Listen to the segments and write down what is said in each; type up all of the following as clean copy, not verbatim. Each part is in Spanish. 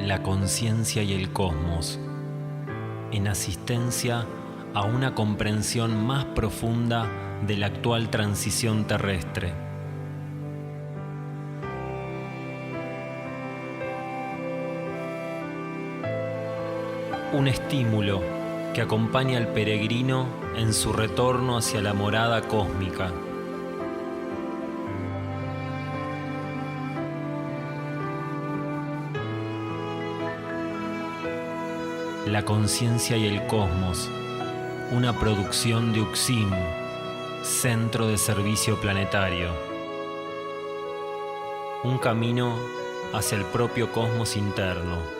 la conciencia y el cosmos, en asistencia a una comprensión más profunda de la actual transición terrestre. Un estímulo que acompaña al peregrino en su retorno hacia la morada cósmica. La conciencia y el cosmos, una producción de UXIM, Centro de Servicio Planetario. Un camino hacia el propio cosmos interno.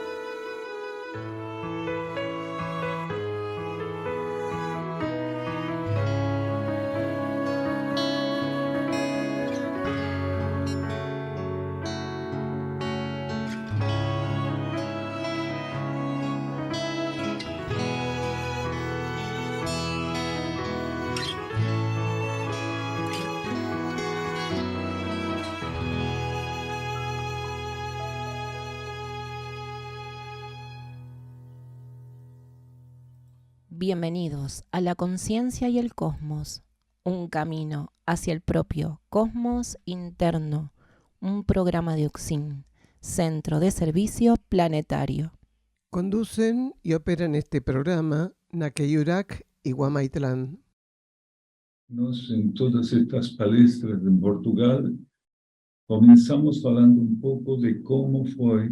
Bienvenidos a La Conciencia y el Cosmos, un camino hacia el propio cosmos interno, un programa de UXIM, Centro de Servicio Planetario. Conducen y operan este programa Nakeyurak y Guamaitlán. En todas estas palestras en Portugal, comenzamos falando un pouco de como foi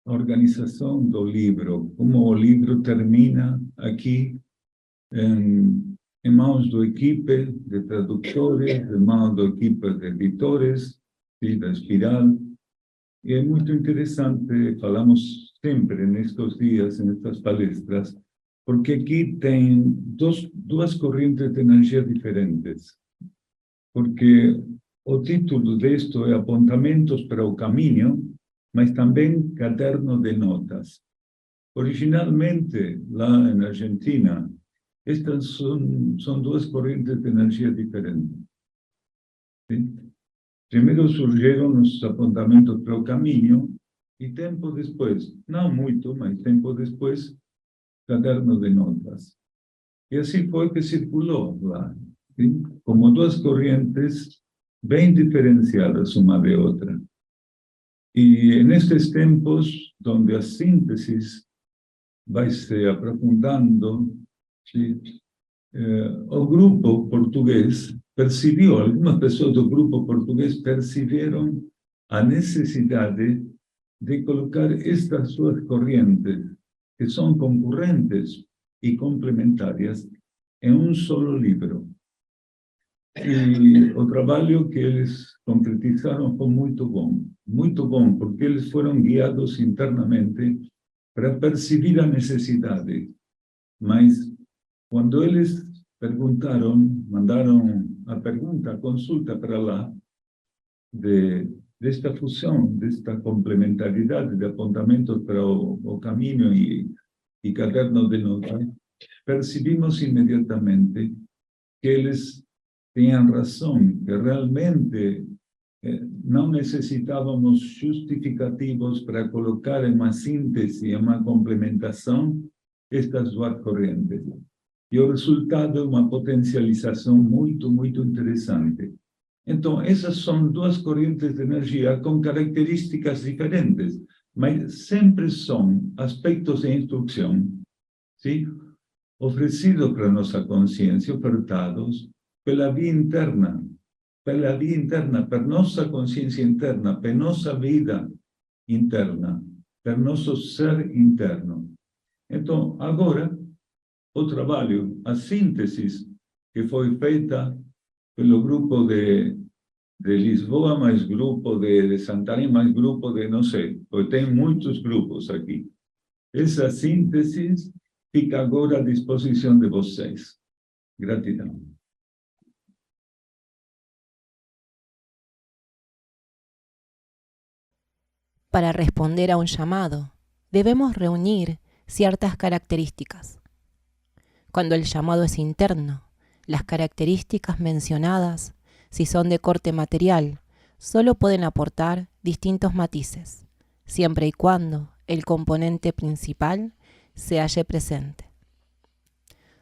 a organização do livro, como o livro termina aqui em mãos da equipe de tradutores, em mãos da equipe de editores, da Espiral. E é muito interessante, falamos sempre nestes dias, nestas palestras, porque aqui tem duas correntes de energia diferentes. Porque o título disto é Apontamentos para o Caminho, mas também Caderno de Notas. Originalmente, lá na Argentina, estas são duas correntes de energia diferentes. ¿Sí? Primeiro surgiram os apontamentos para o caminho, e tempo depois, não muito, mas tempo depois, Caderno de Notas. E assim foi que circulou lá, ¿sí? Como duas correntes bem diferenciadas uma de outra. E nestes tempos, onde a síntese vai se aprofundando, ¿sí? O grupo português percebeu, algumas pessoas do grupo português perceberam a necessidade de colocar estas duas correntes, que são concorrentes e complementares, em um solo livro. E o trabalho que eles concretizaram foi muito bom, porque eles foram guiados internamente para perceber a necessidade. Mas, quando eles perguntaram, mandaram a pergunta, a consulta para lá, desta fusão, desta complementaridade de apontamentos para o caminho e caderno de notas, percebimos imediatamente que eles tinham razão, que realmente não necessitávamos justificativos para colocar em uma síntese, em uma complementação, estas duas correntes. E o resultado é uma potencialização muito, muito interessante. Então, essas são duas correntes de energia com características diferentes, mas sempre são aspectos de instrução, ¿sí? Oferecidos para nossa consciência, ofertados pela via interna, per nossa consciência interna, per nossa vida interna, per nosso ser interno. Então, agora, o trabalho, a síntese que foi feita pelo grupo de Lisboa, mais grupo de Santarém, mais grupo de, não sei, porque tem muitos grupos aqui. Essa síntese fica agora à disposição de vocês. Gratidão. Para responder a un llamado, debemos reunir ciertas características. Cuando el llamado es interno, las características mencionadas, si son de corte material, solo pueden aportar distintos matices, siempre y cuando el componente principal, se halle presente.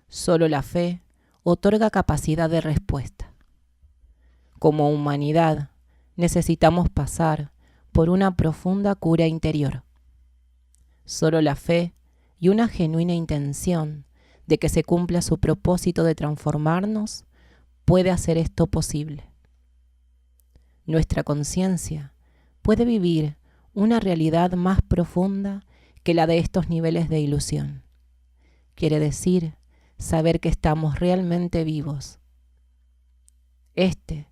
Solo la fe otorga capacidad de respuesta. Como humanidad, necesitamos pasar por una profunda cura interior. Solo la fe y una genuina intención de que se cumpla su propósito de transformarnos puede hacer esto posible. Nuestra conciencia puede vivir una realidad más profunda que la de estos niveles de ilusión. Quiere decir, saber que estamos realmente vivos. Este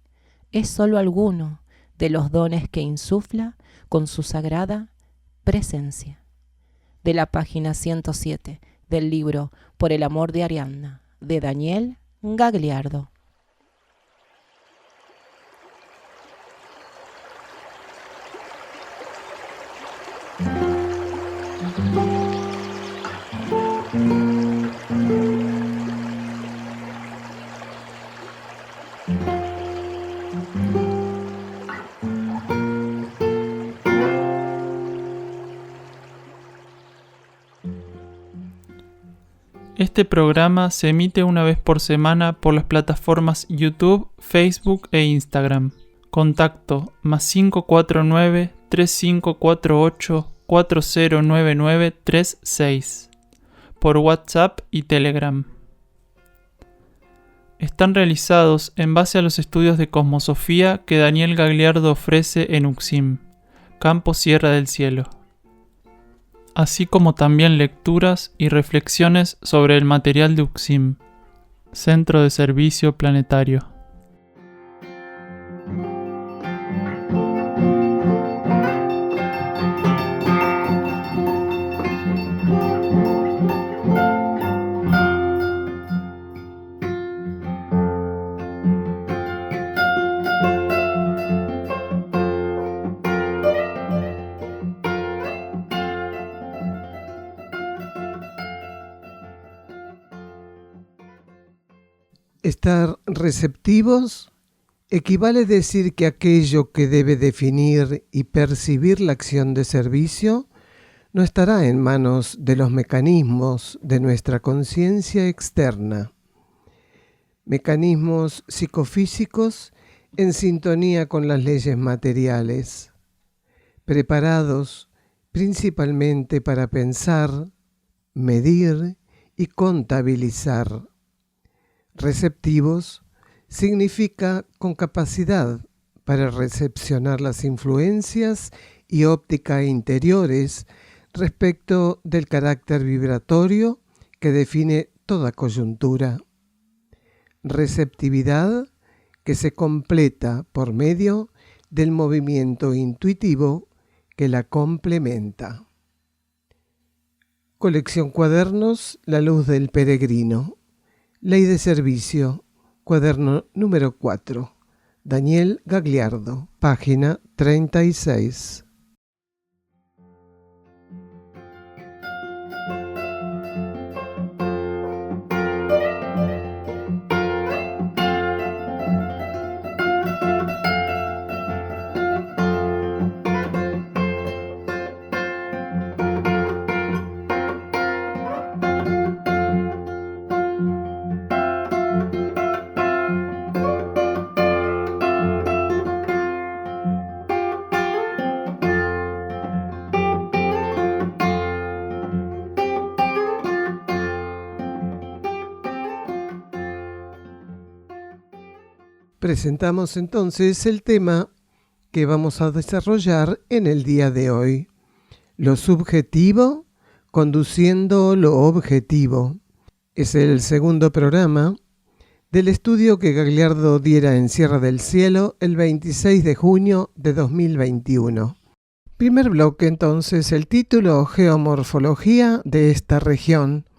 es solo alguno de los dones que insufla con su sagrada presencia. De la página 107 del libro Por el amor de Ariadna, de Daniel Gagliardo. Este programa se emite una vez por semana por las plataformas YouTube, Facebook e Instagram. Contacto +549 3548 409936 por WhatsApp y Telegram. Están realizados en base a los estudios de cosmosofía que Daniel Gagliardo ofrece en UXIM, Campo Sierra del Cielo, así como también lecturas y reflexiones sobre el material de UXIM, Centro de Servicio Planetario. Estar receptivos equivale a decir que aquello que debe definir y percibir la acción de servicio no estará en manos de los mecanismos de nuestra conciencia externa. Mecanismos psicofísicos en sintonía con las leyes materiales, preparados principalmente para pensar, medir y contabilizar. Receptivos significa con capacidad para recepcionar las influencias y óptica interiores respecto del carácter vibratorio que define toda coyuntura. Receptividad que se completa por medio del movimiento intuitivo que la complementa. Colección Cuadernos La Luz del Peregrino. Ley de Servicio, cuaderno número 4, Daniel Gagliardo, página 36. Presentamos entonces el tema que vamos a desarrollar en el día de hoy. Lo subjetivo conduciendo lo objetivo. Es el segundo programa del estudio que Gagliardo diera en Sierra del Cielo el 26 de junio de 2021. Primer bloque entonces, el título Geomorfología de esta región,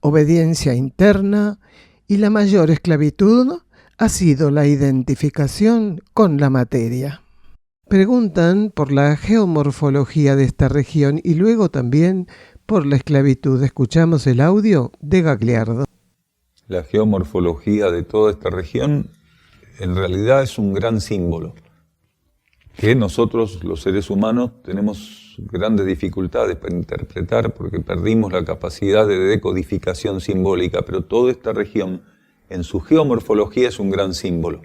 obediencia interna y la mayor esclavitud ha sido la identificación con la materia. Preguntan por la geomorfología de esta región y luego también por la esclavitud. Escuchamos el audio de Gagliardo. La geomorfología de toda esta región en realidad es un gran símbolo. que nosotros, los seres humanos, tenemos grandes dificultades para interpretar porque perdimos la capacidad de decodificación simbólica, pero toda esta región, en su geomorfología, es un gran símbolo.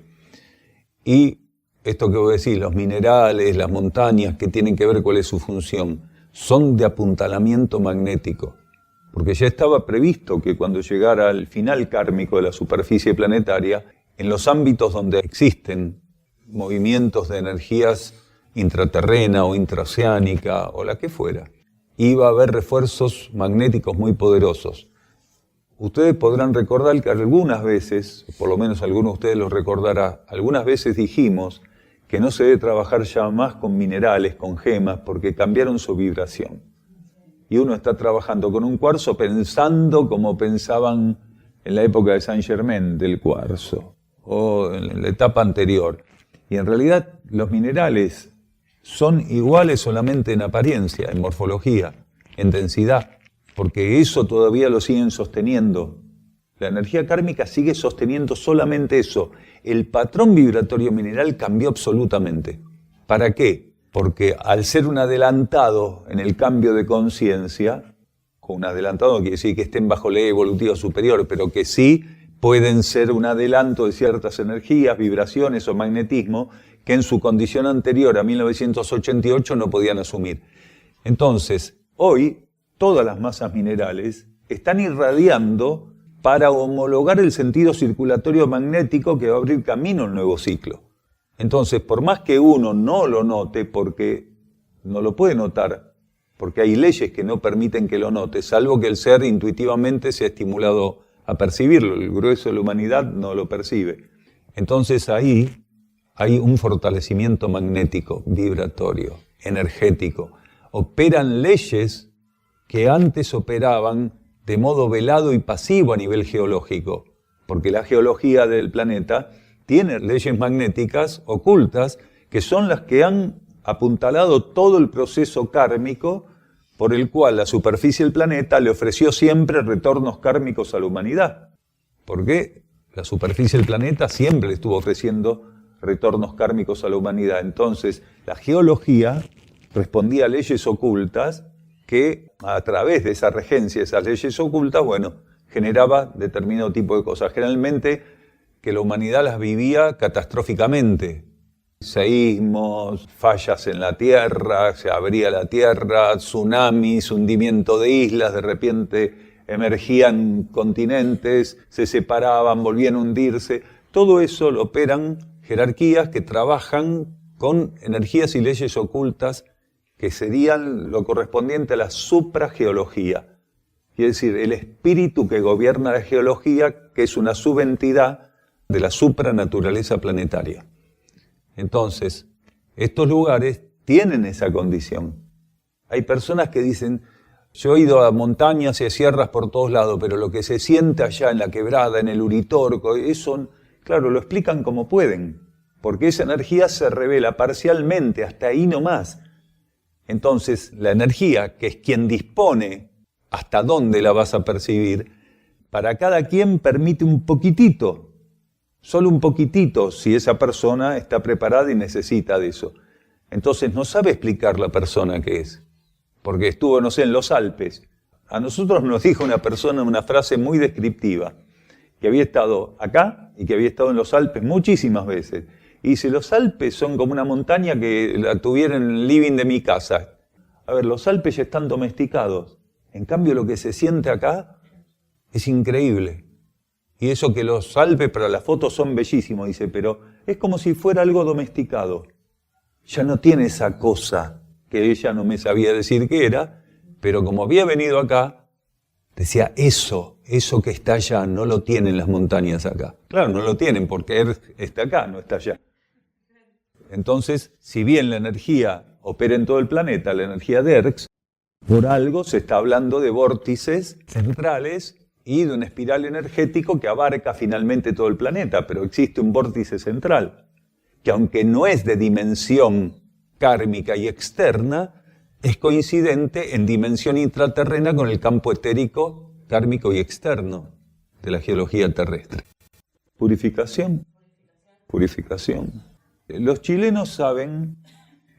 Y esto que voy a decir, los minerales, las montañas, que tienen que ver cuál es su función, son de apuntalamiento magnético. Porque ya estaba previsto que cuando llegara al final kármico de la superficie planetaria, en los ámbitos donde existen movimientos de energías intraterrena o intraoceánica o la que fuera, iba a haber refuerzos magnéticos muy poderosos. Ustedes podrán recordar que algunas veces, por lo menos alguno de ustedes lo recordará, algunas veces dijimos que no se debe trabajar ya más con minerales, con gemas, porque cambiaron su vibración. Y uno está trabajando con un cuarzo pensando como pensaban en la época de Saint Germain del cuarzo, o en la etapa anterior. Y en realidad los minerales son iguales solamente en apariencia, en morfología, en densidad, porque eso todavía lo siguen sosteniendo. La energía kármica sigue sosteniendo solamente eso. El patrón vibratorio mineral cambió absolutamente. ¿Para qué? Porque al ser un adelantado en el cambio de conciencia, con un adelantado no quiere decir que estén bajo ley evolutiva superior, pero que sí pueden ser un adelanto de ciertas energías, vibraciones o magnetismo que en su condición anterior a 1988 no podían asumir. Entonces, hoy todas las masas minerales están irradiando para homologar el sentido circulatorio magnético que va a abrir camino al nuevo ciclo. Entonces, por más que uno no lo note, porque no lo puede notar, porque hay leyes que no permiten que lo note, salvo que el ser intuitivamente sea estimulado a percibirlo, el grueso de la humanidad no lo percibe. Entonces ahí hay un fortalecimiento magnético, vibratorio, energético. Operan leyes que antes operaban de modo velado y pasivo a nivel geológico, porque la geología del planeta tiene leyes magnéticas ocultas que son las que han apuntalado todo el proceso kármico por el cual la superficie del planeta le ofreció siempre retornos kármicos a la humanidad. Porque la superficie del planeta siempre le estuvo ofreciendo retornos kármicos a la humanidad. Entonces, la geología respondía a leyes ocultas que a través de esa regencia, esas leyes ocultas, generaba determinado tipo de cosas. Generalmente que la humanidad las vivía catastróficamente. Seísmos, fallas en la tierra, se abría la tierra, tsunamis, hundimiento de islas, de repente emergían continentes, se separaban, volvían a hundirse. Todo eso lo operan jerarquías que trabajan con energías y leyes ocultas que serían lo correspondiente a la suprageología. Quiere decir, el espíritu que gobierna la geología, que es una subentidad de la supranaturaleza planetaria. Entonces, estos lugares tienen esa condición. Hay personas que dicen, yo he ido a montañas y a sierras por todos lados, pero lo que se siente allá en la quebrada, en el Uritorco, eso, claro, lo explican como pueden, porque esa energía se revela parcialmente, hasta ahí nomás. Entonces, la energía, que es quien dispone hasta dónde la vas a percibir, para cada quien permite un poquitito, solo un poquitito, si esa persona está preparada y necesita de eso. Entonces no sabe explicar la persona que es, porque estuvo, no sé, en los Alpes. A nosotros nos dijo una persona una frase muy descriptiva, que había estado acá y que había estado en los Alpes muchísimas veces. Y dice, los Alpes son como una montaña que la tuviera en el living de mi casa. A ver, los Alpes ya están domesticados. En cambio, lo que se siente acá es increíble. Y eso que los Alpes para las fotos son bellísimos, dice, pero es como si fuera algo domesticado. Ya no tiene esa cosa que ella no me sabía decir qué era, pero como había venido acá, decía, eso que está allá no lo tienen las montañas acá. Claro, no lo tienen porque él está acá, no está allá. Entonces, si bien la energía opera en todo el planeta, la energía de Erx, por algo se está hablando de vórtices centrales y de un espiral energético que abarca finalmente todo el planeta, pero existe un vórtice central, que aunque no es de dimensión kármica y externa, es coincidente en dimensión intraterrena con el campo etérico, kármico y externo de la geología terrestre. Purificación. Los chilenos saben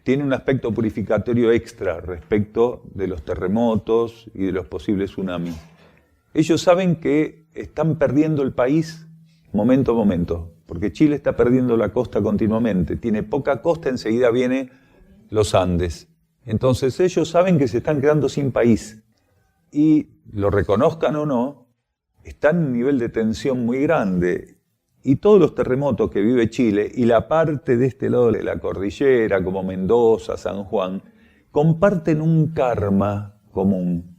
tiene un aspecto purificatorio extra respecto de los terremotos y de los posibles tsunamis. Ellos saben que están perdiendo el país momento a momento, porque Chile está perdiendo la costa continuamente. Tiene poca costa, enseguida vienen los Andes. Entonces ellos saben que se están quedando sin país. Y lo reconozcan o no, están en un nivel de tensión muy grande. Y todos los terremotos que vive Chile y la parte de este lado de la cordillera, como Mendoza, San Juan, comparten un karma común.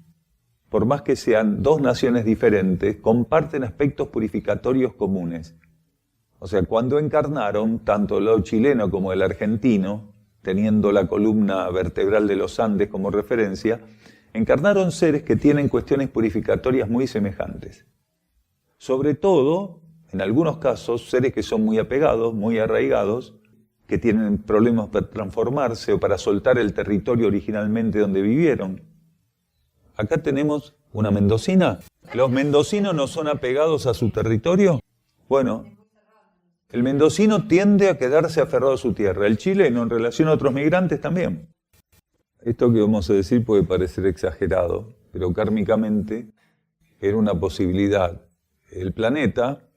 Por más que sean dos naciones diferentes, comparten aspectos purificatorios comunes. O sea, cuando encarnaron, tanto el lado chileno como el argentino, teniendo la columna vertebral de los Andes como referencia, encarnaron seres que tienen cuestiones purificatorias muy semejantes. Sobre todo, en algunos casos, seres que son muy apegados, muy arraigados, que tienen problemas para transformarse o para soltar el territorio originalmente donde vivieron. Acá tenemos una mendocina. ¿Los mendocinos no son apegados a su territorio? Bueno, el mendocino tiende a quedarse aferrado a su tierra. El chileno, en relación a otros migrantes, también. Esto que vamos a decir puede parecer exagerado, pero kármicamente era una posibilidad. El planeta,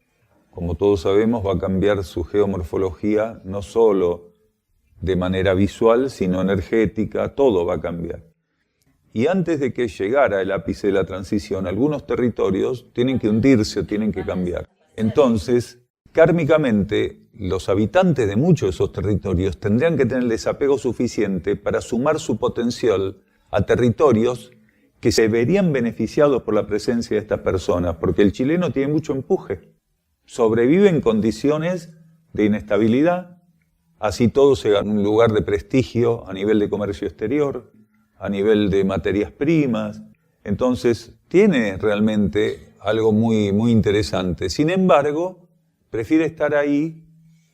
como todos sabemos, va a cambiar su geomorfología no solo de manera visual, sino energética, todo va a cambiar. Y antes de que llegara el ápice de la transición, algunos territorios tienen que hundirse o tienen que cambiar. Entonces, kármicamente, los habitantes de muchos de esos territorios tendrían que tener el desapego suficiente para sumar su potencial a territorios que se verían beneficiados por la presencia de estas personas, porque el chileno tiene mucho empuje. Sobrevive en condiciones de inestabilidad, así todo se gana un lugar de prestigio a nivel de comercio exterior, a nivel de materias primas. Entonces, tiene realmente algo muy, muy interesante. Sin embargo, prefiere estar ahí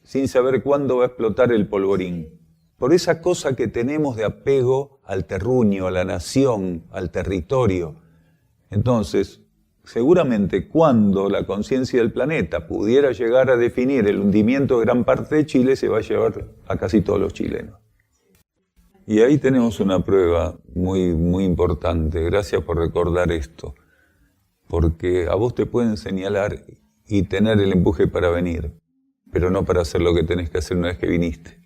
sin saber cuándo va a explotar el polvorín. Por esa cosa que tenemos de apego al terruño, a la nación, al territorio. Entonces, seguramente cuando la conciencia del planeta pudiera llegar a definir el hundimiento de gran parte de Chile, se va a llevar a casi todos los chilenos. Y ahí tenemos una prueba muy, muy importante. Gracias por recordar esto. Porque a vos te pueden señalar y tener el empuje para venir, pero no para hacer lo que tenés que hacer una vez que viniste.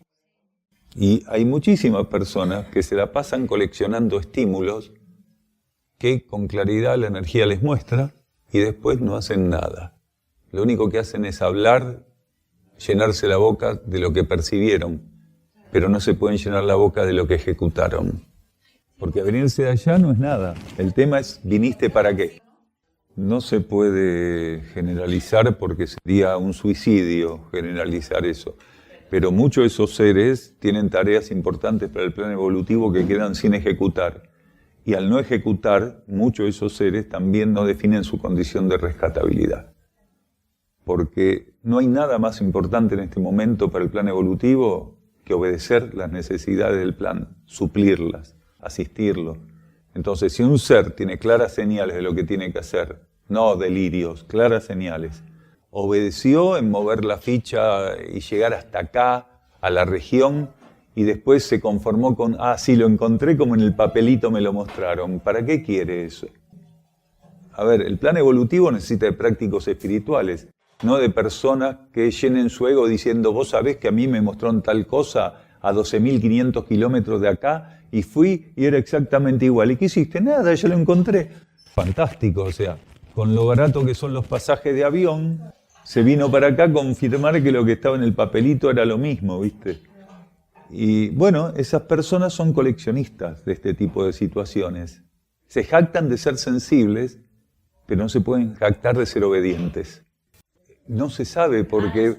Y hay muchísimas personas que se la pasan coleccionando estímulos que con claridad la energía les muestra y después no hacen nada. Lo único que hacen es hablar, llenarse la boca de lo que percibieron, pero no se pueden llenar la boca de lo que ejecutaron. Porque venirse de allá no es nada. El tema es, ¿viniste para qué? No se puede generalizar porque sería un suicidio generalizar eso. Pero muchos de esos seres tienen tareas importantes para el plan evolutivo que quedan sin ejecutar. Y al no ejecutar, muchos de esos seres también no definen su condición de rescatabilidad. Porque no hay nada más importante en este momento para el plan evolutivo que obedecer las necesidades del plan, suplirlas, asistirlo. Entonces, si un ser tiene claras señales de lo que tiene que hacer, no delirios, claras señales, obedeció en mover la ficha y llegar hasta acá, a la región, y después se conformó con, sí, lo encontré como en el papelito me lo mostraron. ¿Para qué quiere eso? A ver, el plan evolutivo necesita de prácticos espirituales, no de personas que llenen su ego diciendo, vos sabés que a mí me mostraron tal cosa a 12.500 kilómetros de acá, y fui y era exactamente igual. ¿Y qué hiciste? Nada, ya lo encontré. Fantástico, o sea, con lo barato que son los pasajes de avión, se vino para acá a confirmar que lo que estaba en el papelito era lo mismo, ¿viste? Y bueno, esas personas son coleccionistas de este tipo de situaciones. Se jactan de ser sensibles, pero no se pueden jactar de ser obedientes. No se sabe porque,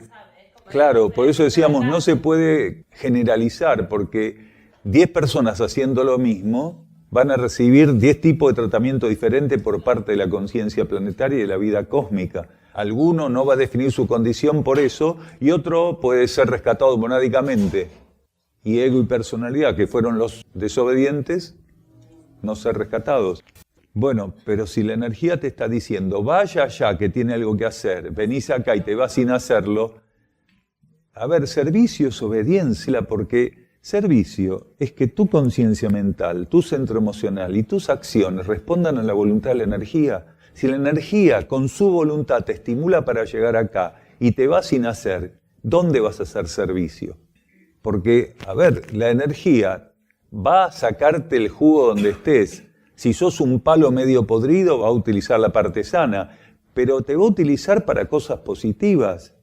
claro, por eso decíamos, no se puede generalizar, porque 10 personas haciendo lo mismo van a recibir 10 tipos de tratamiento diferentes por parte de la conciencia planetaria y de la vida cósmica. Alguno no va a definir su condición por eso, y otro puede ser rescatado monádicamente. Y ego y personalidad, que fueron los desobedientes, no ser rescatados. Bueno, pero si la energía te está diciendo, vaya allá que tiene algo que hacer, venís acá y te vas sin hacerlo, a ver, servicio es obediencia, porque Servicio es que tu conciencia mental, tu centro emocional y tus acciones respondan a la voluntad de la energía. Si la energía con su voluntad te estimula para llegar acá y te va sin hacer, ¿dónde vas a hacer servicio? Porque, a ver, la energía va a sacarte el jugo donde estés. Si sos un palo medio podrido, va a utilizar la parte sana, pero te va a utilizar para cosas positivas,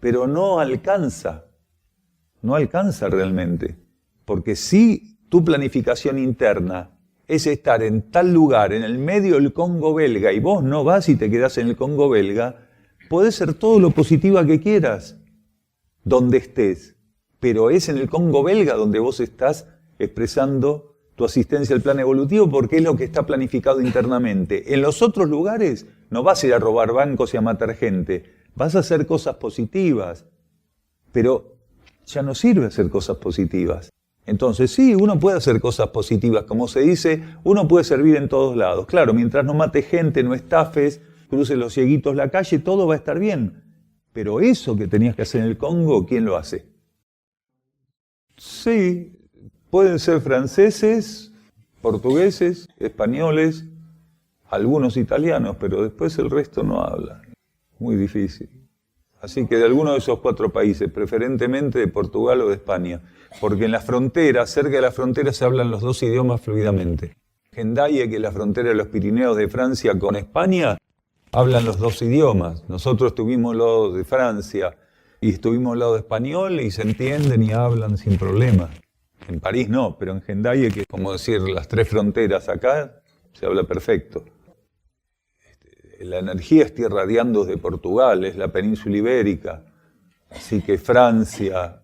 pero no alcanza realmente. Porque si tu planificación interna es estar en tal lugar, en el medio del Congo belga, y vos no vas y te quedás en el Congo belga, podés ser todo lo positiva que quieras, donde estés. Pero es en el Congo belga donde vos estás expresando tu asistencia al plan evolutivo porque es lo que está planificado internamente. En los otros lugares no vas a ir a robar bancos y a matar gente, vas a hacer cosas positivas, pero ya no sirve hacer cosas positivas. Entonces sí, uno puede hacer cosas positivas, como se dice, uno puede servir en todos lados. Claro, mientras no mate gente, no estafes, cruces los cieguitos la calle, todo va a estar bien. Pero eso que tenías que hacer en el Congo, ¿quién lo hace? Sí, pueden ser franceses, portugueses, españoles, algunos italianos, pero después el resto no habla. Muy difícil. Así que de alguno de esos 4 países, preferentemente de Portugal o de España, porque en la frontera, cerca de la frontera, se hablan los 2 idiomas fluidamente. Hendaye, que es la frontera de los Pirineos de Francia con España, hablan los 2 idiomas. Nosotros estuvimos al lado de Francia y estuvimos al lado de español y se entienden y hablan sin problema. En París no, pero en Hendaye, que es como decir las 3 fronteras acá, se habla perfecto. La energía está irradiando desde Portugal, es la península ibérica. Así que Francia,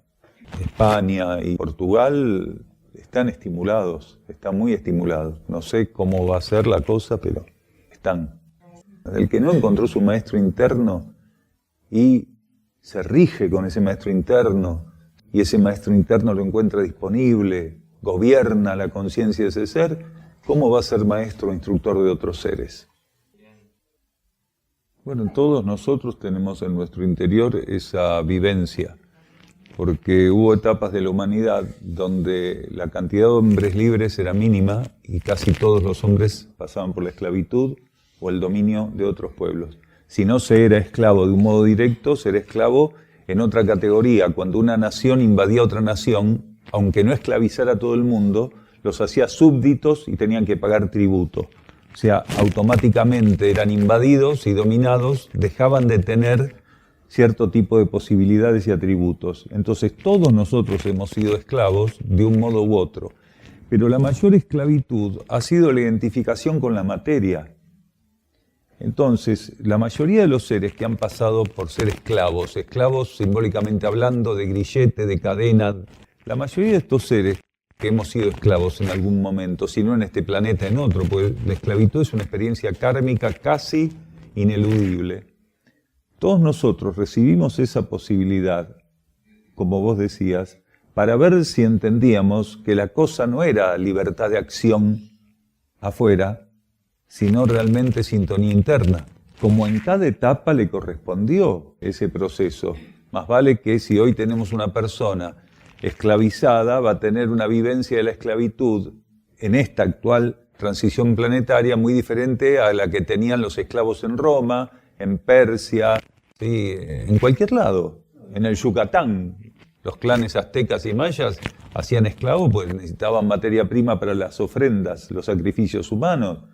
España y Portugal están estimulados, están muy estimulados. No sé cómo va a ser la cosa, pero están. El que no encontró su maestro interno y se rige con ese maestro interno, y ese maestro interno lo encuentra disponible, gobierna la conciencia de ese ser, ¿cómo va a ser maestro o instructor de otros seres? Bueno, todos nosotros tenemos en nuestro interior esa vivencia, porque hubo etapas de la humanidad donde la cantidad de hombres libres era mínima y casi todos los hombres pasaban por la esclavitud o el dominio de otros pueblos. Si no se era esclavo de un modo directo, se era esclavo en otra categoría. Cuando una nación invadía otra nación, aunque no esclavizara a todo el mundo, los hacía súbditos y tenían que pagar tributo. O sea, automáticamente eran invadidos y dominados, dejaban de tener cierto tipo de posibilidades y atributos. Entonces todos nosotros hemos sido esclavos de un modo u otro. Pero la mayor esclavitud ha sido la identificación con la materia. Entonces, la mayoría de los seres que han pasado por ser esclavos simbólicamente hablando, de grillete, de cadena, la mayoría de estos seres que hemos sido esclavos en algún momento, si no en este planeta, en otro, porque la esclavitud es una experiencia kármica casi ineludible. Todos nosotros recibimos esa posibilidad, como vos decías, para ver si entendíamos que la cosa no era libertad de acción afuera, sino realmente sintonía interna. Como en cada etapa le correspondió ese proceso. Más vale que si hoy tenemos una persona esclavizada, va a tener una vivencia de la esclavitud en esta actual transición planetaria muy diferente a la que tenían los esclavos en Roma, en Persia, ¿sí? En cualquier lado. En el Yucatán, los clanes aztecas y mayas hacían esclavos porque necesitaban materia prima para las ofrendas, los sacrificios humanos.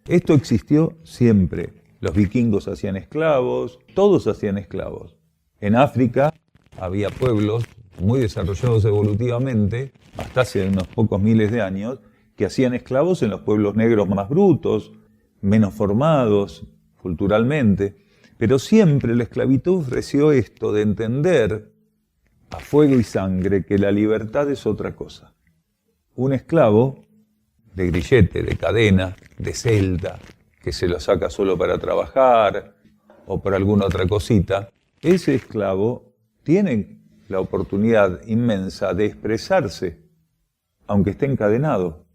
Esto existió siempre. Los vikingos hacían esclavos, todos hacían esclavos. En África había pueblos muy desarrollados evolutivamente, hasta hace unos pocos miles de años, que hacían esclavos en los pueblos negros más brutos, menos formados culturalmente. Pero siempre la esclavitud ofreció esto de entender a fuego y sangre que la libertad es otra cosa. Un esclavo de grillete, de cadena, de celda, que se lo saca solo para trabajar o por alguna otra cosita, ese esclavo tiene la oportunidad inmensa de expresarse, aunque esté encadenado.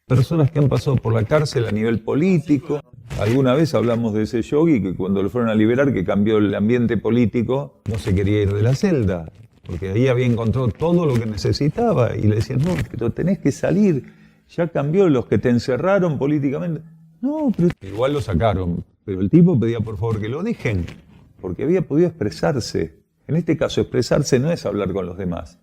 Personas que han pasado por la cárcel a nivel político. Alguna vez hablamos de ese yogi que cuando lo fueron a liberar, que cambió el ambiente político, no se quería ir de la celda. porque ahí había encontrado todo lo que necesitaba, y le decían, no, pero tenés que salir, ya cambió, los que te encerraron políticamente. No, pero igual lo sacaron, pero el tipo pedía por favor que lo dejen, porque había podido expresarse. En este caso, expresarse no es hablar con los demás.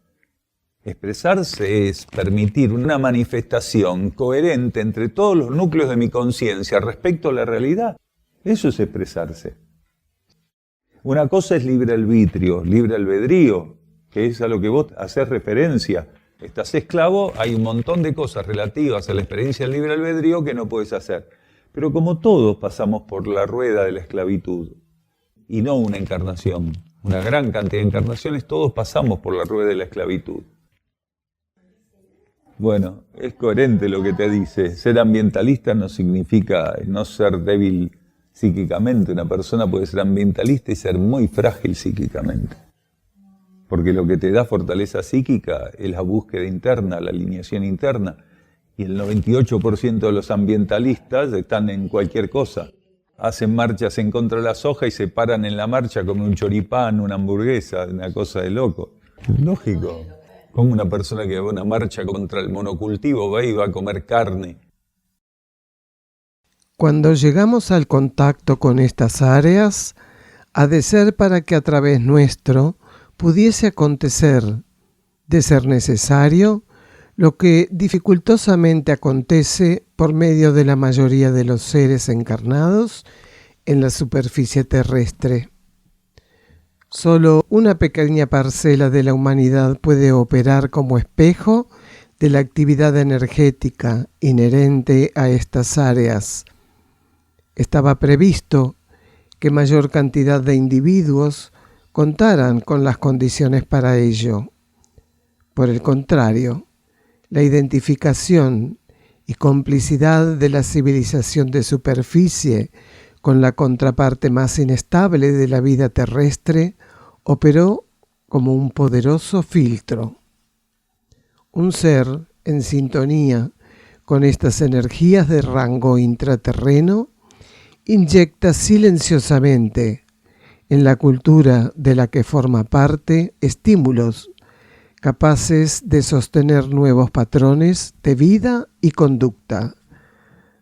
Expresarse es permitir una manifestación coherente entre todos los núcleos de mi conciencia respecto a la realidad. Eso es expresarse. Una cosa es libre arbitrio, libre albedrío, que es a lo que vos haces referencia. Estás esclavo, hay un montón de cosas relativas a la experiencia del libre albedrío que no puedes hacer. Pero como todos pasamos por la rueda de la esclavitud, y no una encarnación, una gran cantidad de encarnaciones, todos pasamos por la rueda de la esclavitud. Bueno, es coherente lo que te dice. Ser ambientalista no significa no ser débil psíquicamente. Una persona puede ser ambientalista y ser muy frágil psíquicamente. Porque lo que te da fortaleza psíquica es la búsqueda interna, la alineación interna. Y el 98% de los ambientalistas están en cualquier cosa. Hacen marchas en contra de la soja y se paran en la marcha como un choripán, una hamburguesa, una cosa de loco. Lógico. Como una persona que va a una marcha contra el monocultivo va y va a comer carne. Cuando llegamos al contacto con estas áreas, ha de ser para que a través nuestro pudiese acontecer, de ser necesario, lo que dificultosamente acontece por medio de la mayoría de los seres encarnados en la superficie terrestre. Solo una pequeña parcela de la humanidad puede operar como espejo de la actividad energética inherente a estas áreas. Estaba previsto que mayor cantidad de individuos contaran con las condiciones para ello. Por el contrario, la identificación y complicidad de la civilización de superficie con la contraparte más inestable de la vida terrestre, operó como un poderoso filtro. Un ser en sintonía con estas energías de rango intraterreno inyecta silenciosamente en la cultura de la que forma parte estímulos capaces de sostener nuevos patrones de vida y conducta,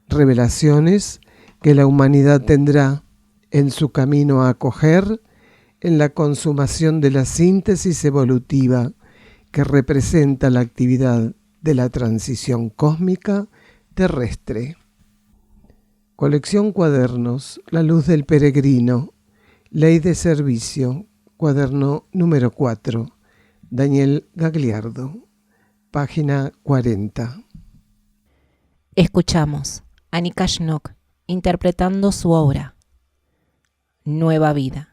revelaciones que la humanidad tendrá en su camino a acoger en la consumación de la síntesis evolutiva que representa la actividad de la transición cósmica terrestre. Colección Cuadernos, La Luz del Peregrino, Ley de Servicio, cuaderno número 4, Daniel Gagliardo, página 40. Escuchamos a Nika Schnock interpretando su obra, Nueva Vida.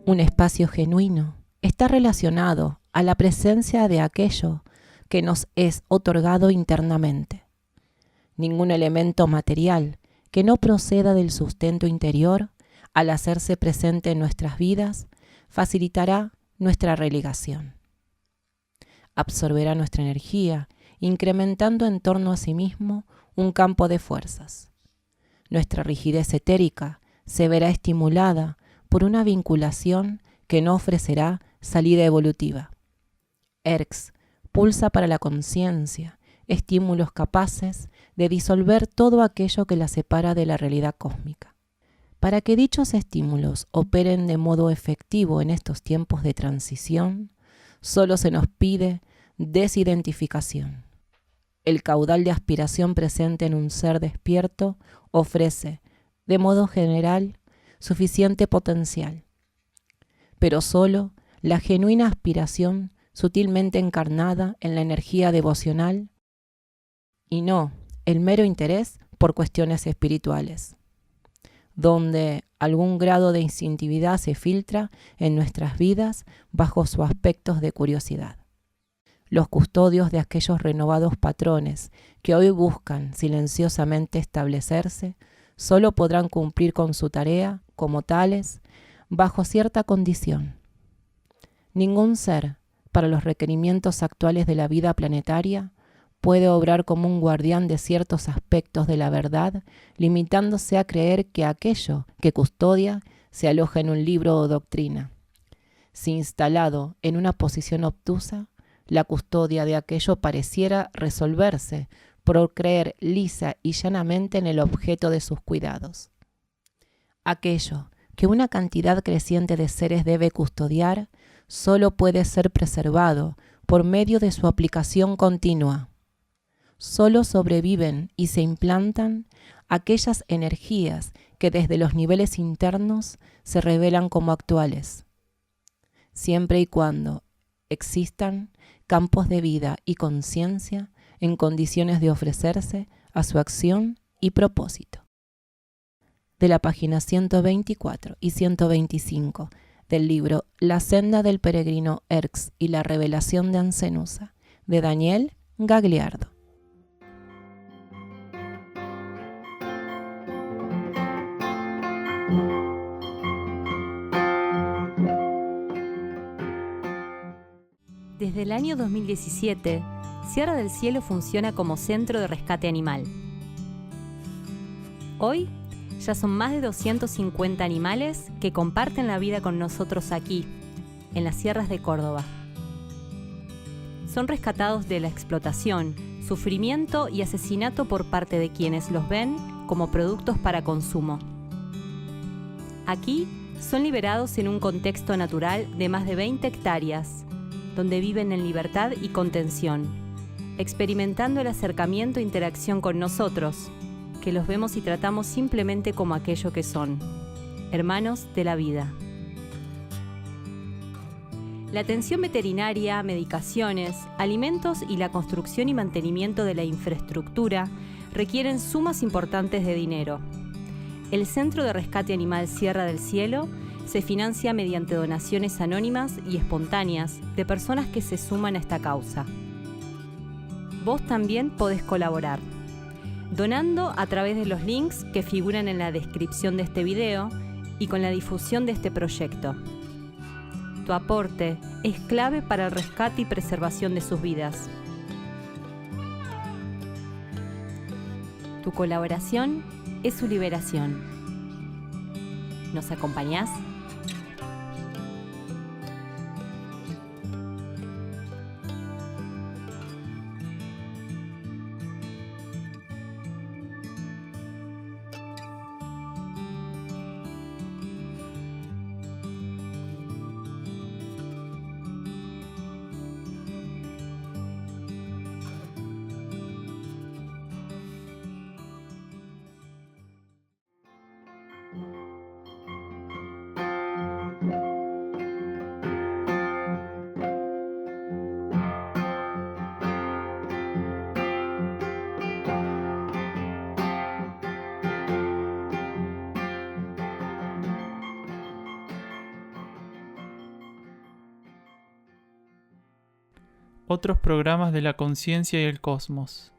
Un espacio genuino está relacionado a la presencia de aquello que nos es otorgado internamente. Ningún elemento material que no proceda del sustento interior, al hacerse presente en nuestras vidas, facilitará nuestra relegación. Absorberá nuestra energía, incrementando en torno a sí mismo un campo de fuerzas. Nuestra rigidez etérica se verá estimulada por una vinculación que no ofrecerá salida evolutiva. Erx pulsa para la conciencia estímulos capaces de disolver todo aquello que la separa de la realidad cósmica. Para que dichos estímulos operen de modo efectivo en estos tiempos de transición, solo se nos pide desidentificación. El caudal de aspiración presente en un ser despierto ofrece, de modo general, suficiente potencial, pero solo la genuina aspiración sutilmente encarnada en la energía devocional y no el mero interés por cuestiones espirituales, donde algún grado de instintividad se filtra en nuestras vidas bajo sus aspectos de curiosidad. Los custodios de aquellos renovados patrones que hoy buscan silenciosamente establecerse, solo podrán cumplir con su tarea como tales bajo cierta condición. Ningún ser, para los requerimientos actuales de la vida planetaria, puede obrar como un guardián de ciertos aspectos de la verdad, limitándose a creer que aquello que custodia se aloja en un libro o doctrina. Si instalado en una posición obtusa, la custodia de aquello pareciera resolverse por creer lisa y llanamente en el objeto de sus cuidados. Aquello que una cantidad creciente de seres debe custodiar solo puede ser preservado por medio de su aplicación continua. Solo sobreviven y se implantan aquellas energías que desde los niveles internos se revelan como actuales, siempre y cuando existan campos de vida y conciencia en condiciones de ofrecerse a su acción y propósito. De la página 124 y 125 del libro La senda del peregrino Erx y la revelación de Ancenusa, de Daniel Gagliardo. Desde el año 2017, Sierra del Cielo funciona como centro de rescate animal. Hoy ya son más de 250 animales que comparten la vida con nosotros aquí, en las sierras de Córdoba. Son rescatados de la explotación, sufrimiento y asesinato por parte de quienes los ven como productos para consumo. Aquí son liberados en un contexto natural de más de 20 hectáreas, donde viven en libertad y contención, experimentando el acercamiento e interacción con nosotros, que los vemos y tratamos simplemente como aquello que son, hermanos de la vida. La atención veterinaria, medicaciones, alimentos y la construcción y mantenimiento de la infraestructura requieren sumas importantes de dinero. El Centro de Rescate Animal Sierra del Cielo se financia mediante donaciones anónimas y espontáneas de personas que se suman a esta causa. Vos también podés colaborar, donando a través de los links que figuran en la descripción de este video y con la difusión de este proyecto. Tu aporte es clave para el rescate y preservación de sus vidas. Tu colaboración es su liberación. ¿Nos acompañás? Otros programas de la conciencia y el cosmos.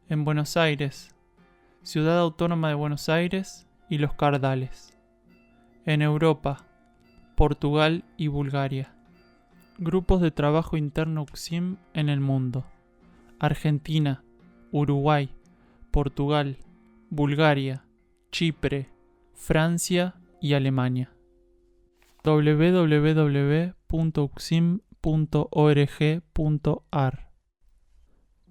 En Buenos Aires, Ciudad Autónoma de Buenos Aires y Los Cardales. En Europa, Portugal y Bulgaria. Grupos de trabajo interno UCSIM en el mundo. Argentina, Uruguay, Portugal, Bulgaria, Chipre, Francia y Alemania. www.ucsim.org.ar.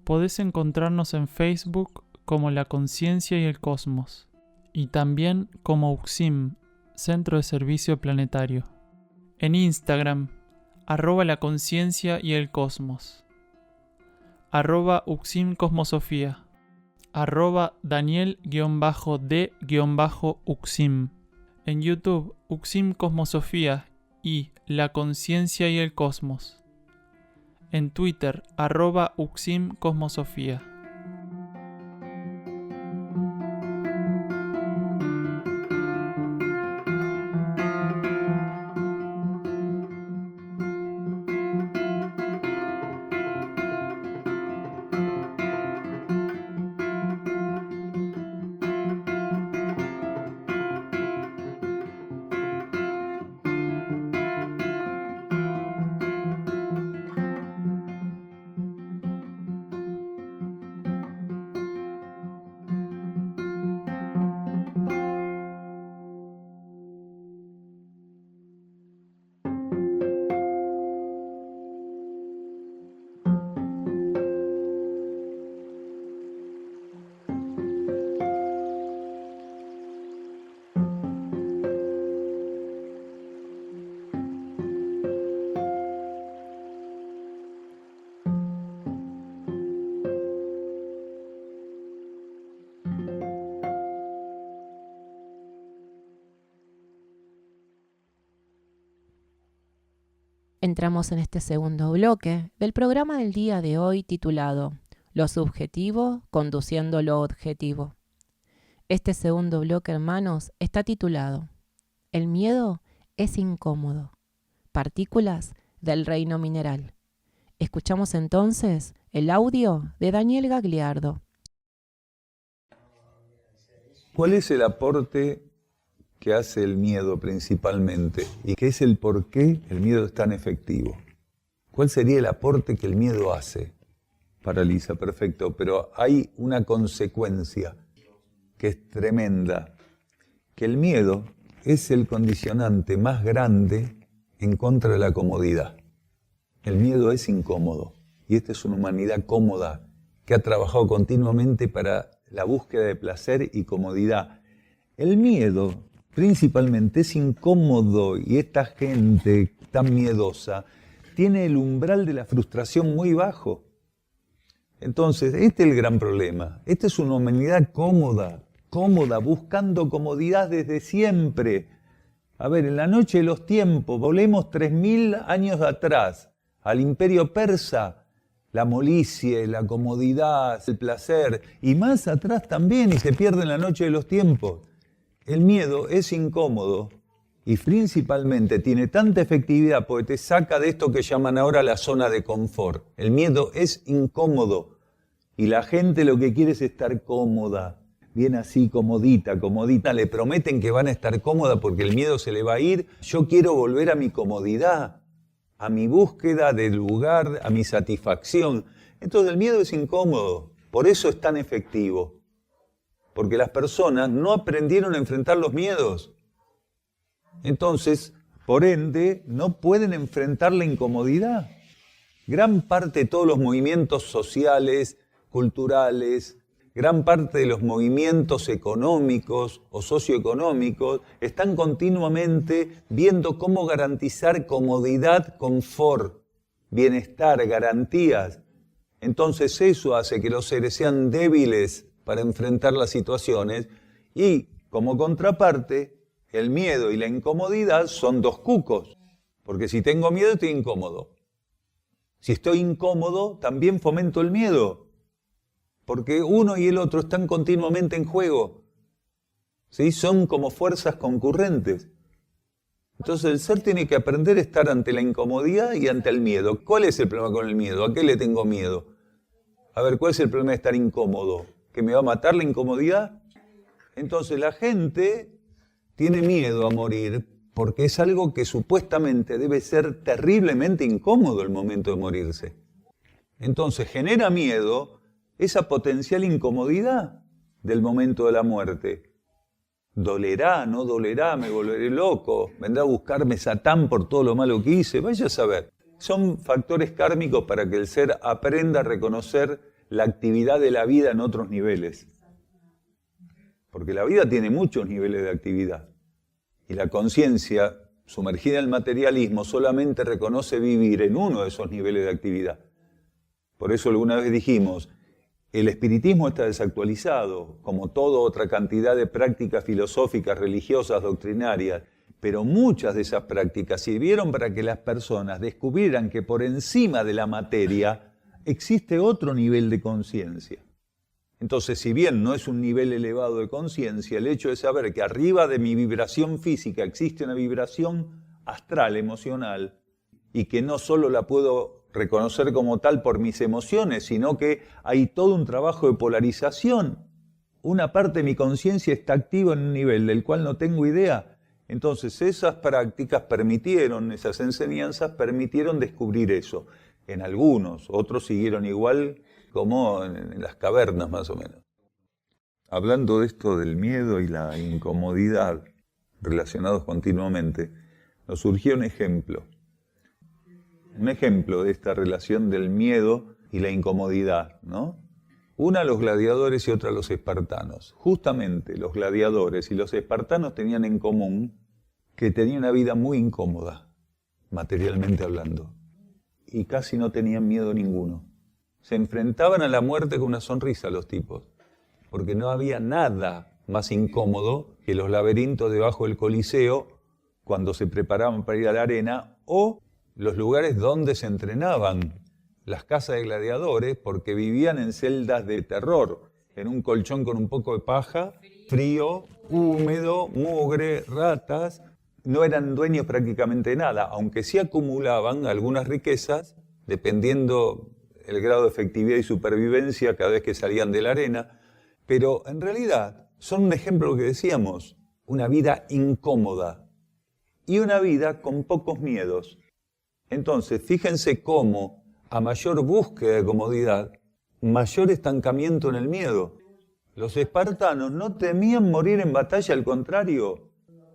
Podés encontrarnos en Facebook como La Conciencia y el Cosmos y también como UCSIM, Centro de Servicio Planetario. En Instagram, @La Conciencia y el Cosmos, @UCSIM Cosmosofía, @Daniel_D_UCSIM. En YouTube, UCSIM Cosmosofía y La Conciencia y el Cosmos. En Twitter, @UCSIM Cosmosofía. Entramos en este segundo bloque del programa del día de hoy titulado Lo subjetivo conduciendo lo objetivo. Este segundo bloque, hermanos, está titulado El miedo es incómodo. Partículas del reino mineral. Escuchamos entonces el audio de Daniel Gagliardo. ¿Cuál es el aporte que hace el miedo principalmente? ¿Y qué es el por qué el miedo es tan efectivo? ¿Cuál sería el aporte que el miedo hace? Paraliza, perfecto, pero hay una consecuencia que es tremenda, que el miedo es el condicionante más grande en contra de la comodidad. El miedo es incómodo, y esta es una humanidad cómoda que ha trabajado continuamente para la búsqueda de placer y comodidad. El miedo principalmente es incómodo, y esta gente tan miedosa tiene el umbral de la frustración muy bajo. Entonces, este es el gran problema. Esta es una humanidad cómoda, buscando comodidad desde siempre. A ver, en la noche de los tiempos, volvemos 3000 años atrás, al imperio persa, la molicie, la comodidad, el placer, y más atrás también, y se pierde en la noche de los tiempos. El miedo es incómodo y principalmente tiene tanta efectividad porque te saca de esto que llaman ahora la zona de confort. El miedo es incómodo y la gente lo que quiere es estar cómoda. Viene así, comodita, le prometen que van a estar cómoda porque el miedo se le va a ir. Yo quiero volver a mi comodidad, a mi búsqueda del lugar, a mi satisfacción. Entonces el miedo es incómodo, por eso es tan efectivo. Porque las personas no aprendieron a enfrentar los miedos. Entonces, por ende, no pueden enfrentar la incomodidad. Gran parte de todos los movimientos sociales, culturales, gran parte de los movimientos económicos o socioeconómicos están continuamente viendo cómo garantizar comodidad, confort, bienestar, garantías. Entonces eso hace que los seres sean débiles para enfrentar las situaciones y, como contraparte, el miedo y la incomodidad son dos cucos, porque si tengo miedo estoy incómodo. Si estoy incómodo, también fomento el miedo, porque uno y el otro están continuamente en juego, ¿sí? Son como fuerzas concurrentes. Entonces el ser tiene que aprender a estar ante la incomodidad y ante el miedo. ¿Cuál es el problema con el miedo? ¿A qué le tengo miedo? A ver, ¿cuál es el problema de estar incómodo? ¿Que me va a matar la incomodidad? Entonces la gente tiene miedo a morir porque es algo que supuestamente debe ser terriblemente incómodo el momento de morirse. Entonces genera miedo esa potencial incomodidad del momento de la muerte. ¿Dolerá? ¿No dolerá? ¿Me volveré loco? ¿Vendrá a buscarme Satán por todo lo malo que hice? Vaya a saber. Son factores kármicos para que el ser aprenda a reconocer la actividad de la vida en otros niveles. Porque la vida tiene muchos niveles de actividad. Y la conciencia, sumergida en el materialismo, solamente reconoce vivir en uno de esos niveles de actividad. Por eso alguna vez dijimos, el espiritismo está desactualizado, como toda otra cantidad de prácticas filosóficas, religiosas, doctrinarias, pero muchas de esas prácticas sirvieron para que las personas descubrieran que por encima de la materia existe otro nivel de conciencia. Entonces, si bien no es un nivel elevado de conciencia, el hecho de saber que arriba de mi vibración física existe una vibración astral, emocional, y que no solo la puedo reconocer como tal por mis emociones, sino que hay todo un trabajo de polarización. Una parte de mi conciencia está activa en un nivel del cual no tengo idea. Entonces esas prácticas permitieron, esas enseñanzas permitieron descubrir eso. En algunos, otros siguieron igual como en las cavernas más o menos. Hablando de esto del miedo y la incomodidad relacionados continuamente, nos surgió un ejemplo de esta relación del miedo y la incomodidad, ¿no? Una a los gladiadores y otra a los espartanos. Justamente los gladiadores y los espartanos tenían en común que tenían una vida muy incómoda, materialmente hablando, y casi no tenían miedo ninguno. Se enfrentaban a la muerte con una sonrisa los tipos, porque no había nada más incómodo que los laberintos debajo del Coliseo cuando se preparaban para ir a la arena, o los lugares donde se entrenaban, las casas de gladiadores, porque vivían en celdas de terror, en un colchón con un poco de paja, frío, húmedo, mugre, ratas. No eran dueños prácticamente de nada, aunque sí acumulaban algunas riquezas, dependiendo el grado de efectividad y supervivencia cada vez que salían de la arena. Pero en realidad son un ejemplo de lo que decíamos, una vida incómoda y una vida con pocos miedos. Entonces, fíjense cómo, a mayor búsqueda de comodidad, mayor estancamiento en el miedo. Los espartanos no temían morir en batalla, al contrario.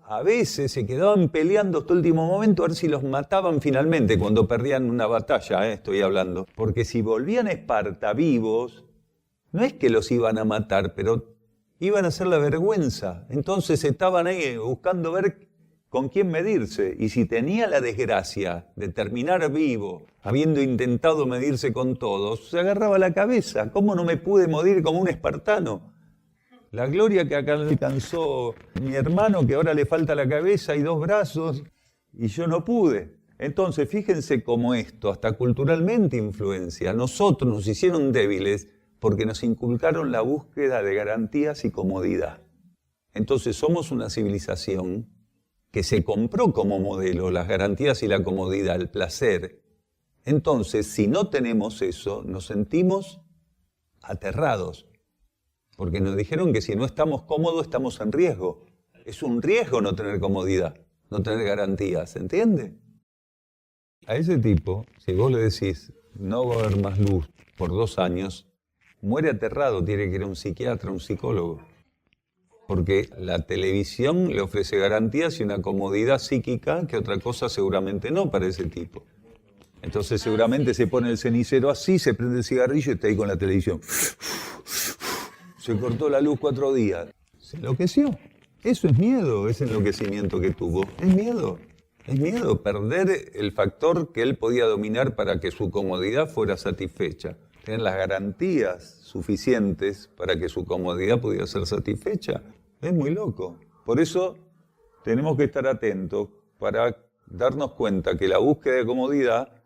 A veces se quedaban peleando hasta el último momento a ver si los mataban finalmente cuando perdían una batalla, estoy hablando. Porque si volvían a Esparta vivos, no es que los iban a matar, pero iban a hacer la vergüenza. Entonces estaban ahí buscando ver con quién medirse, y si tenía la desgracia de terminar vivo, habiendo intentado medirse con todos, se agarraba la cabeza. ¿Cómo no me pude morir como un espartano? La gloria que acá alcanzó mi hermano, que ahora le falta la cabeza y 2 brazos, y yo no pude. Entonces, fíjense cómo esto, hasta culturalmente influencia. A nosotros nos hicieron débiles porque nos inculcaron la búsqueda de garantías y comodidad. Entonces, somos una civilización que se compró como modelo las garantías y la comodidad, el placer. Entonces, si no tenemos eso, nos sentimos aterrados, porque nos dijeron que si no estamos cómodos, estamos en riesgo. Es un riesgo no tener comodidad, no tener garantías, ¿se entiende? A ese tipo, si vos le decís, no va a haber más luz por 2 años, muere aterrado, tiene que ir a un psiquiatra, un psicólogo. Porque la televisión le ofrece garantías y una comodidad psíquica que otra cosa seguramente no para ese tipo. Entonces seguramente se pone el cenicero así, se prende el cigarrillo y está ahí con la televisión. Se cortó la luz 4 días. Se enloqueció. Eso es miedo, ese enloquecimiento que tuvo. Es miedo. Es miedo perder el factor que él podía dominar para que su comodidad fuera satisfecha. Tener las garantías suficientes para que su comodidad pudiera ser satisfecha. Es muy loco. Por eso tenemos que estar atentos para darnos cuenta que la búsqueda de comodidad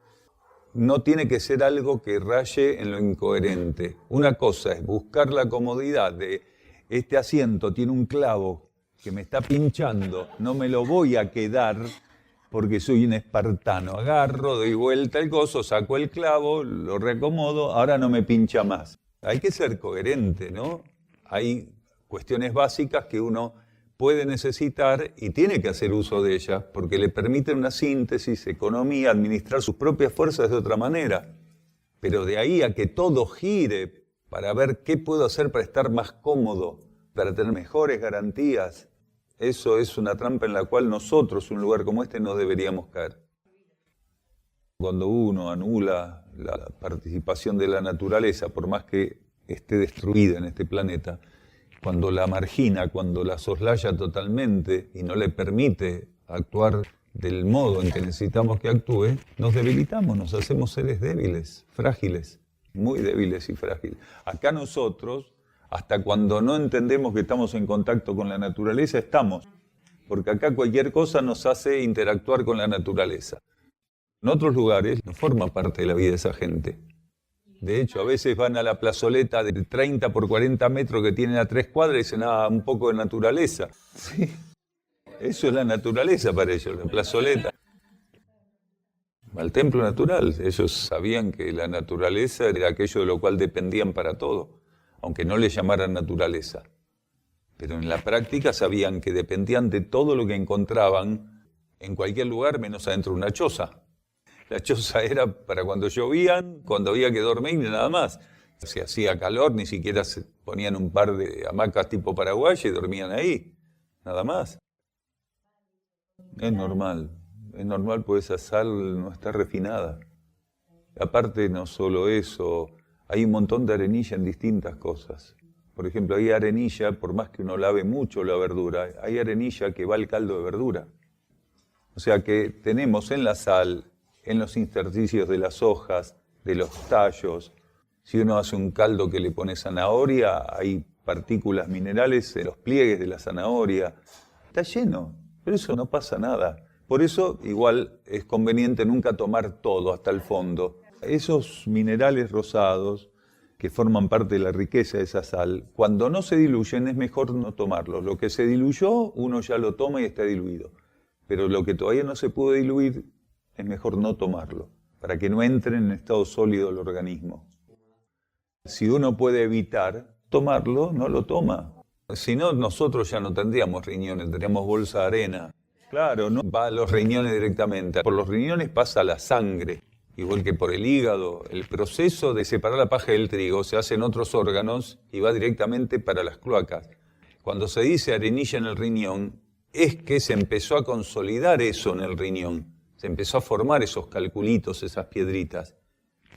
no tiene que ser algo que raye en lo incoherente. Una cosa es buscar la comodidad de este asiento tiene un clavo que me está pinchando, no me lo voy a quedar porque soy un espartano. Agarro, doy vuelta el coso, saco el clavo, lo reacomodo, ahora no me pincha más. Hay que ser coherente, ¿no? Hay cuestiones básicas que uno puede necesitar y tiene que hacer uso de ellas, porque le permiten una síntesis, economía, administrar sus propias fuerzas de otra manera. Pero de ahí a que todo gire para ver qué puedo hacer para estar más cómodo, para tener mejores garantías, eso es una trampa en la cual nosotros, un lugar como este, no deberíamos caer. Cuando uno anula la participación de la naturaleza, por más que esté destruida en este planeta, cuando la margina, cuando la soslaya totalmente y no le permite actuar del modo en que necesitamos que actúe, nos debilitamos, nos hacemos seres débiles, frágiles, muy débiles y frágiles. Acá nosotros, hasta cuando no entendemos que estamos en contacto con la naturaleza, estamos, porque acá cualquier cosa nos hace interactuar con la naturaleza. En otros lugares no forma parte de la vida de esa gente. De hecho, a veces van a la plazoleta de 30 por 40 metros que tienen a 3 cuadras y dicen, un poco de naturaleza. Sí, eso es la naturaleza para ellos, la plazoleta. Al templo natural, ellos sabían que la naturaleza era aquello de lo cual dependían para todo, aunque no le llamaran naturaleza. Pero en la práctica sabían que dependían de todo lo que encontraban en cualquier lugar, menos adentro de una choza. La choza era para cuando llovían, cuando había que dormir y nada más. Si hacía calor, ni siquiera se ponían un par de hamacas tipo paraguaya y dormían ahí, nada más. Es normal porque esa sal no está refinada. Aparte, no solo eso, hay un montón de arenilla en distintas cosas. Por ejemplo, hay arenilla, por más que uno lave mucho la verdura, hay arenilla que va al caldo de verdura. O sea que tenemos en la sal, en los intersticios de las hojas, de los tallos. Si uno hace un caldo que le pone zanahoria, hay partículas minerales en los pliegues de la zanahoria. Está lleno, pero eso no pasa nada. Por eso igual es conveniente nunca tomar todo hasta el fondo. Esos minerales rosados que forman parte de la riqueza de esa sal, cuando no se diluyen es mejor no tomarlos. Lo que se diluyó, uno ya lo toma y está diluido. Pero lo que todavía no se pudo diluir, es mejor no tomarlo, para que no entre en estado sólido el organismo. Si uno puede evitar tomarlo, no lo toma. Si no, nosotros ya no tendríamos riñones, tendríamos bolsa de arena. Claro, no va a los riñones directamente. Por los riñones pasa la sangre, igual que por el hígado. El proceso de separar la paja del trigo se hace en otros órganos y va directamente para las cloacas. Cuando se dice arenilla en el riñón, es que se empezó a consolidar eso en el riñón. Se empezó a formar esos calculitos, esas piedritas,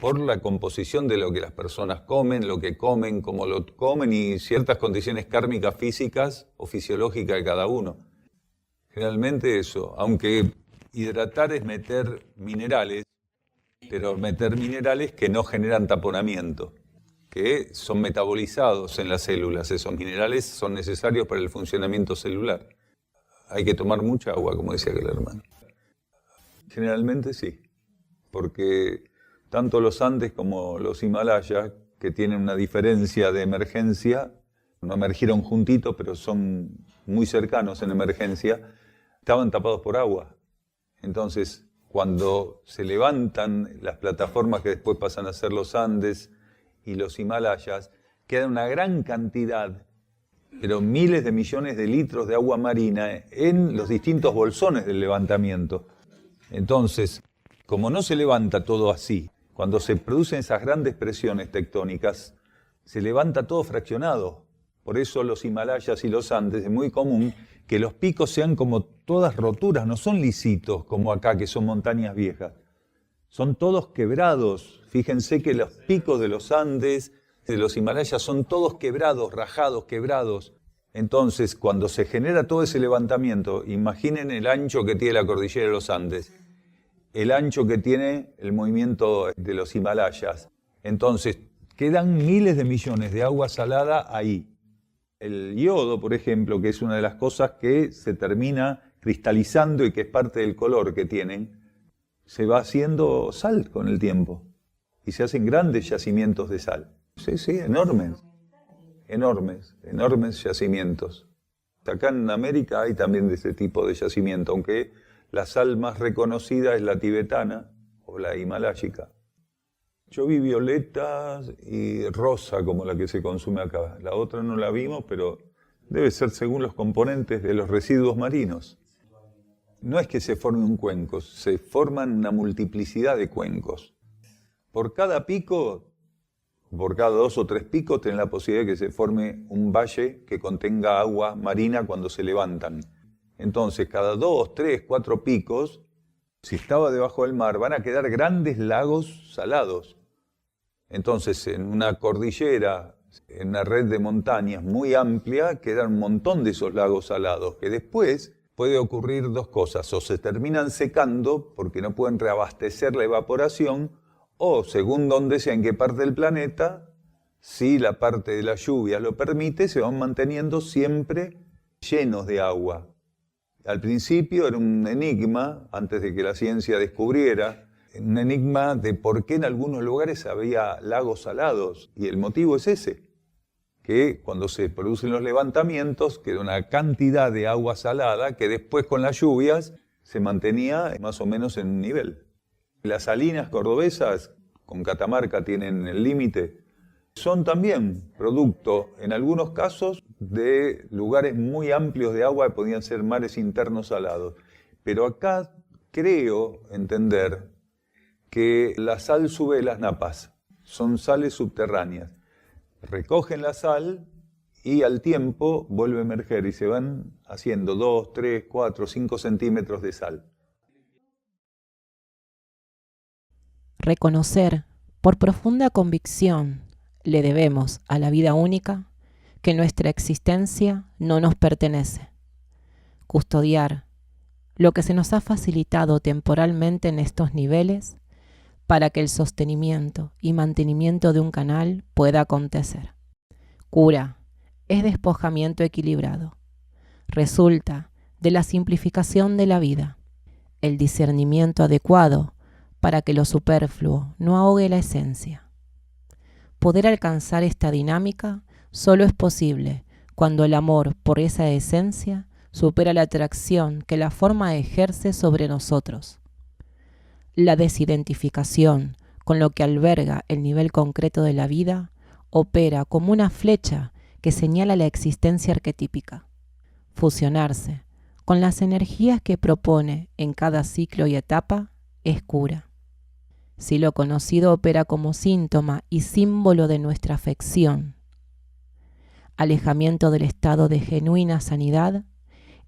por la composición de lo que las personas comen, lo que comen, cómo lo comen y ciertas condiciones kármicas físicas o fisiológicas de cada uno. Generalmente eso, aunque hidratar es meter minerales, pero meter minerales que no generan taponamiento, que son metabolizados en las células. Esos minerales son necesarios para el funcionamiento celular. Hay que tomar mucha agua, como decía aquel hermano. Generalmente sí, porque tanto los Andes como los Himalayas, que tienen una diferencia de emergencia, no emergieron juntitos, pero son muy cercanos en emergencia, estaban tapados por agua. Entonces, cuando se levantan las plataformas que después pasan a ser los Andes y los Himalayas, queda una gran cantidad, pero miles de millones de litros de agua marina en los distintos bolsones del levantamiento. Entonces, como no se levanta todo así, cuando se producen esas grandes presiones tectónicas, se levanta todo fraccionado. Por eso los Himalayas y los Andes es muy común que los picos sean como todas roturas, no son lisitos como acá, que son montañas viejas. Son todos quebrados. Fíjense que los picos de los Andes, de los Himalayas, son todos quebrados, rajados, quebrados. Entonces, cuando se genera todo ese levantamiento, imaginen el ancho que tiene la cordillera de los Andes, el ancho que tiene el movimiento de los Himalayas. Entonces, quedan miles de millones de agua salada ahí. El yodo, por ejemplo, que es una de las cosas que se termina cristalizando y que es parte del color que tienen, se va haciendo sal con el tiempo. Y se hacen grandes yacimientos de sal. Sí, enormes. Enormes yacimientos. Acá en América hay también de ese tipo de yacimiento, aunque La sal más reconocida es la tibetana o la himaláyica. Yo vi violetas y rosa como la que se consume acá. La otra no la vimos, pero debe ser según los componentes de los residuos marinos. No es que se forme un cuenco, se forman una multiplicidad de cuencos. Por cada pico, por cada 2 o 3 picos, tenés la posibilidad de que se forme un valle que contenga agua marina cuando se levantan. Entonces, cada 2, 3, 4 picos, si estaba debajo del mar, van a quedar grandes lagos salados. Entonces, en una cordillera, en una red de montañas muy amplia, quedan un montón de esos lagos salados, que después puede ocurrir 2 cosas. O se terminan secando porque no pueden reabastecer la evaporación, o según dónde sea, en qué parte del planeta, si la parte de la lluvia lo permite, se van manteniendo siempre llenos de agua. Al principio era un enigma, antes de que la ciencia descubriera, un enigma de por qué en algunos lugares había lagos salados. Y el motivo es ese, que cuando se producen los levantamientos queda una cantidad de agua salada que después con las lluvias se mantenía más o menos en un nivel. Las salinas cordobesas, con Catamarca tienen el límite, son también producto, en algunos casos, de lugares muy amplios de agua que podían ser mares internos salados. Pero acá creo entender que la sal sube de las napas, son sales subterráneas. Recogen la sal y al tiempo vuelve a emerger y se van haciendo 2, 3, 4, 5 centímetros de sal. Reconocer, por profunda convicción, le debemos a la vida única que nuestra existencia no nos pertenece. Custodiar lo que se nos ha facilitado temporalmente en estos niveles para que el sostenimiento y mantenimiento de un canal pueda acontecer. Cura es despojamiento equilibrado. Resulta de la simplificación de la vida, el discernimiento adecuado para que lo superfluo no ahogue la esencia. Poder alcanzar esta dinámica solo es posible cuando el amor por esa esencia supera la atracción que la forma ejerce sobre nosotros. La desidentificación con lo que alberga el nivel concreto de la vida opera como una flecha que señala la existencia arquetípica. Fusionarse con las energías que propone en cada ciclo y etapa es cura. Si lo conocido opera como síntoma y símbolo de nuestra afección, alejamiento del estado de genuina sanidad,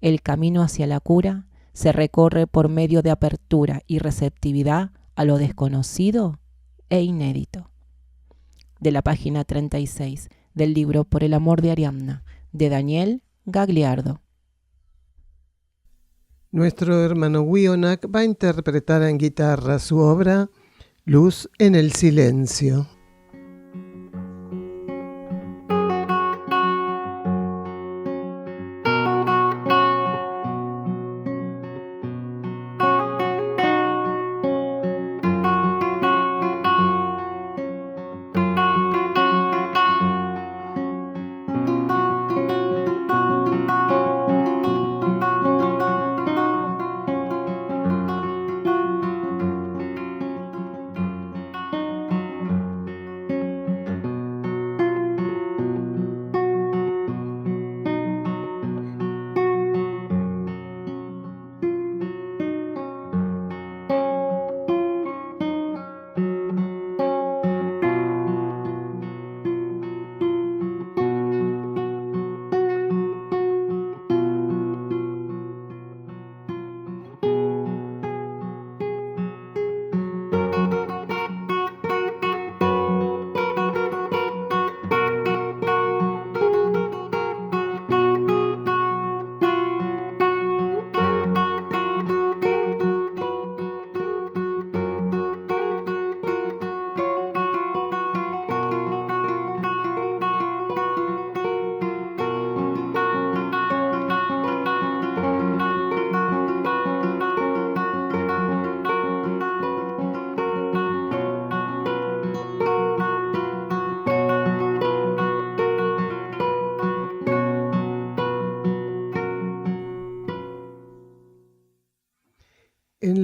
el camino hacia la cura se recorre por medio de apertura y receptividad a lo desconocido e inédito. De la página 36 del libro Por el amor de Ariadna, de Daniel Gagliardo. Nuestro hermano Wionak va a interpretar en guitarra su obra Luz en el silencio.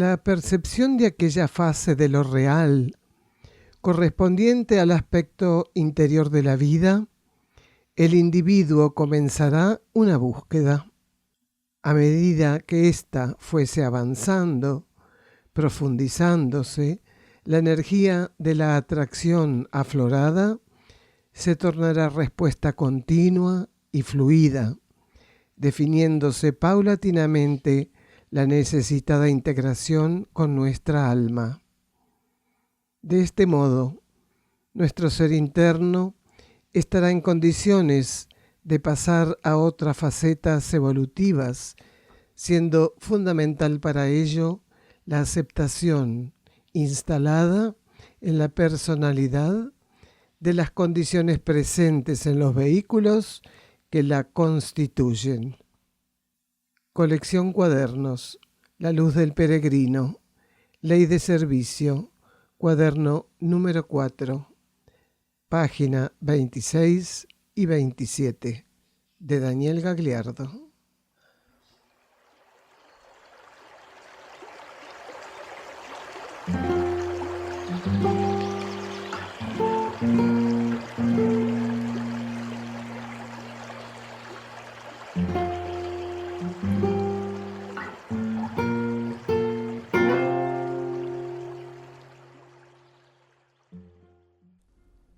la percepción de aquella fase de lo real, correspondiente al aspecto interior de la vida, el individuo comenzará una búsqueda. A medida que ésta fuese avanzando, profundizándose, la energía de la atracción aflorada se tornará respuesta continua y fluida, definiéndose paulatinamente la necesitada integración con nuestra alma. De este modo, nuestro ser interno estará en condiciones de pasar a otras facetas evolutivas, siendo fundamental para ello la aceptación instalada en la personalidad de las condiciones presentes en los vehículos que la constituyen. Colección Cuadernos, La Luz del Peregrino, Ley de Servicio, cuaderno número 4, página 26 y 27, de Daniel Gagliardo.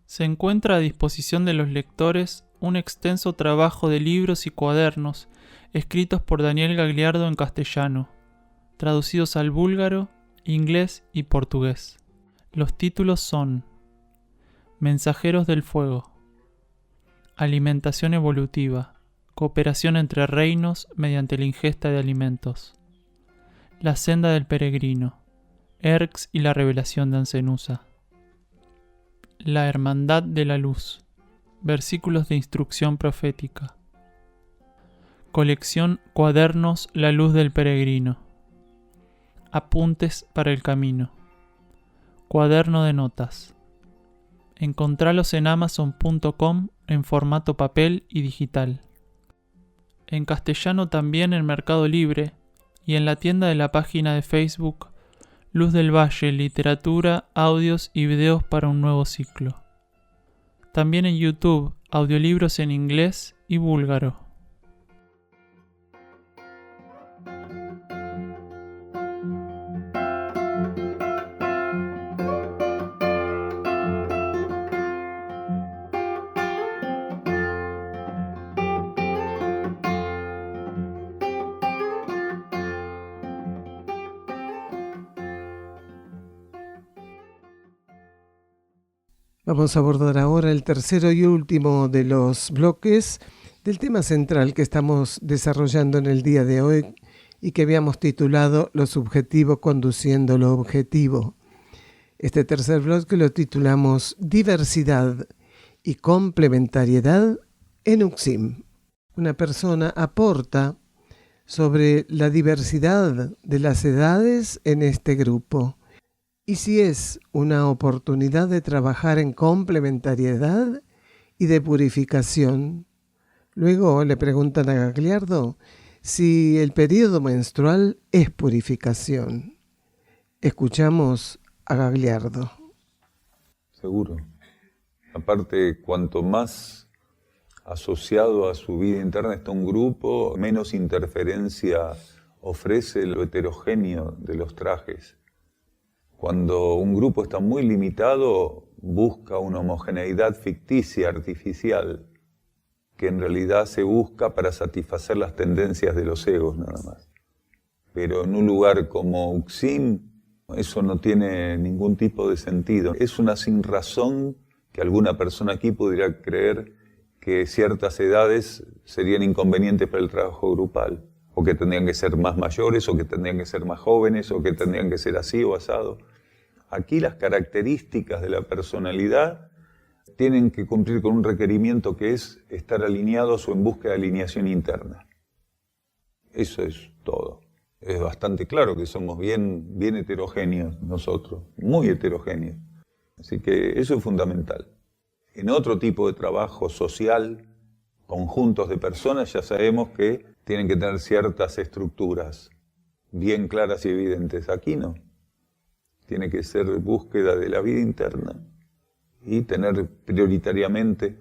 Se encuentra a disposición de los lectores un extenso trabajo de libros y cuadernos escritos por Daniel Gagliardo en castellano, traducidos al búlgaro, inglés y portugués. Los títulos son Mensajeros del Fuego, Alimentación Evolutiva, Cooperación entre reinos mediante la ingesta de alimentos, La Senda del Peregrino, Erx y la Revelación de Ancenusa, La Hermandad de la Luz, versículos de instrucción profética. Colección Cuadernos La Luz del Peregrino. Apuntes para el camino. Cuaderno de notas. Encontralos en amazon.com en formato papel y digital. En castellano también en Mercado Libre y en la tienda de la página de Facebook Luz del Valle, literatura, audios y videos para un nuevo ciclo. También en YouTube, audiolibros en inglés y búlgaro. Vamos a abordar ahora el tercero y último de los bloques del tema central que estamos desarrollando en el día de hoy y que habíamos titulado Lo subjetivo conduciendo lo objetivo. Este tercer bloque lo titulamos Diversidad y complementariedad en UXIM. Una persona aporta sobre la diversidad de las edades en este grupo. Y si es una oportunidad de trabajar en complementariedad y de purificación. Luego le preguntan a Gagliardo si el periodo menstrual es purificación. Escuchamos a Gagliardo. Seguro. Aparte, cuanto más asociado a su vida interna está un grupo, menos interferencia ofrece lo heterogéneo de los trajes. Cuando un grupo está muy limitado, busca una homogeneidad ficticia, artificial, que en realidad se busca para satisfacer las tendencias de los egos nada más. Pero en un lugar como UXIM, eso no tiene ningún tipo de sentido. Es una sinrazón que alguna persona aquí pudiera creer que ciertas edades serían inconvenientes para el trabajo grupal, o que tendrían que ser más mayores, o que tendrían que ser más jóvenes, o que tendrían que ser así o asado. Aquí las características de la personalidad tienen que cumplir con un requerimiento que es estar alineados o en búsqueda de alineación interna. Eso es todo. Es bastante claro que somos bien heterogéneos nosotros, muy heterogéneos. Así que eso es fundamental. En otro tipo de trabajo social, conjuntos de personas, ya sabemos que tienen que tener ciertas estructuras. bien claras y evidentes. Aquí no. Tiene que ser búsqueda de la vida interna y tener prioritariamente